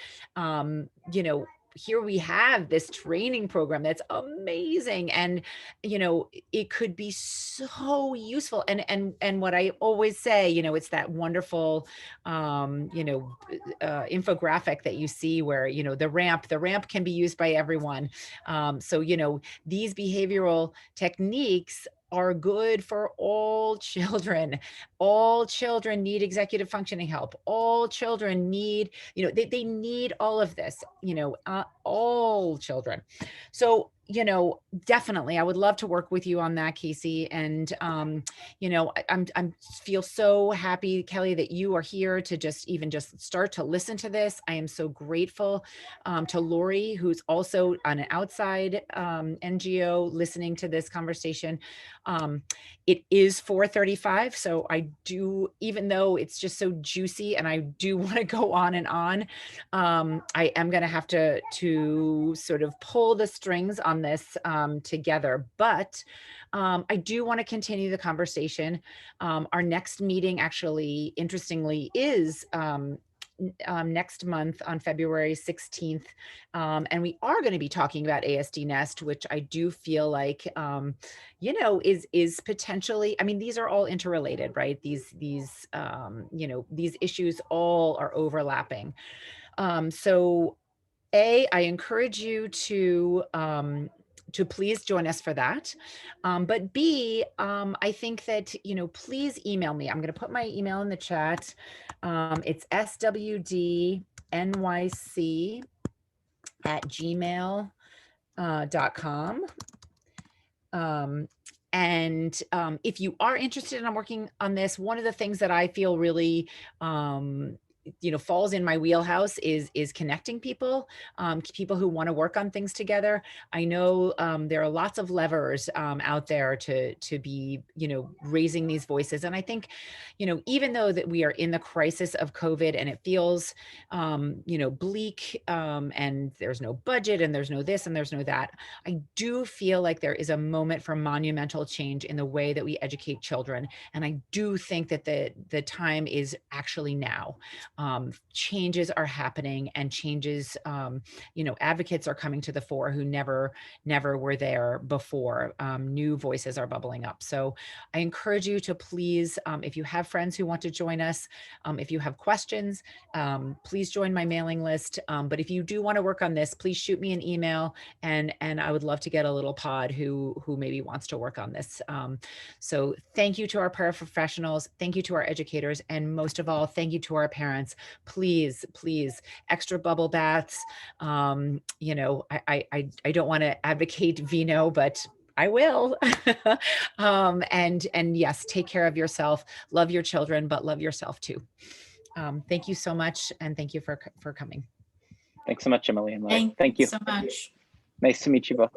Speaker 1: you know, here we have this training program that's amazing, and you know, it could be so useful. And what I always say, you know, it's that wonderful you know, infographic that you see where, you know, the ramp can be used by everyone. So, you know, these behavioral techniques are good for all children. All children need executive functioning help. All children need, you know, they need all of this, you know, all children. So, you know, definitely, I would love to work with you on that, Casey. And, you know, I'm feel so happy, Kelly, that you are here to just start to listen to this. I am so grateful to Lori, who's also on an outside NGO listening to this conversation. It is 4:35, so I do, even though it's just so juicy and I do want to go on and on, I am going to have to sort of pull the strings on this together. But I do want to continue the conversation. Our next meeting, actually, interestingly, is next month on February 16th. And we are going to be talking about ASD Nest, which I do feel like, you know, is potentially, I mean, these are all interrelated, right? These you know, these issues all are overlapping. So I encourage you to please join us for that. But B, I think that, you know, please email me. I'm going to put my email in the chat. It's swdnyc@gmail.com. And if you are interested in working on this, one of the things that I feel really, you know, falls in my wheelhouse is connecting people, people who want to work on things together. I know there are lots of levers out there to be, you know, raising these voices. And I think, you know, even though that we are in the crisis of COVID and it feels, you know, bleak, and there's no budget and there's no this and there's no that, I do feel like there is a moment for monumental change in the way that we educate children. And I do think that the time is actually now. Changes are happening, and changes, you know, advocates are coming to the fore who never were there before. New voices are bubbling up. So I encourage you to please, if you have friends who want to join us, if you have questions, please join my mailing list. But if you do want to work on this, please shoot me an email, and I would love to get a little pod who maybe wants to work on this. So thank you to our paraprofessionals, thank you to our educators, and most of all, thank you to our parents. Please, extra bubble baths. You know, I don't want to advocate vino, but I will. And yes, take care of yourself, love your children, but love yourself too. Thank you so much. And thank you for coming.
Speaker 8: Thanks so much, Emily and Larry. Thank you
Speaker 7: so much.
Speaker 8: Nice to meet you both.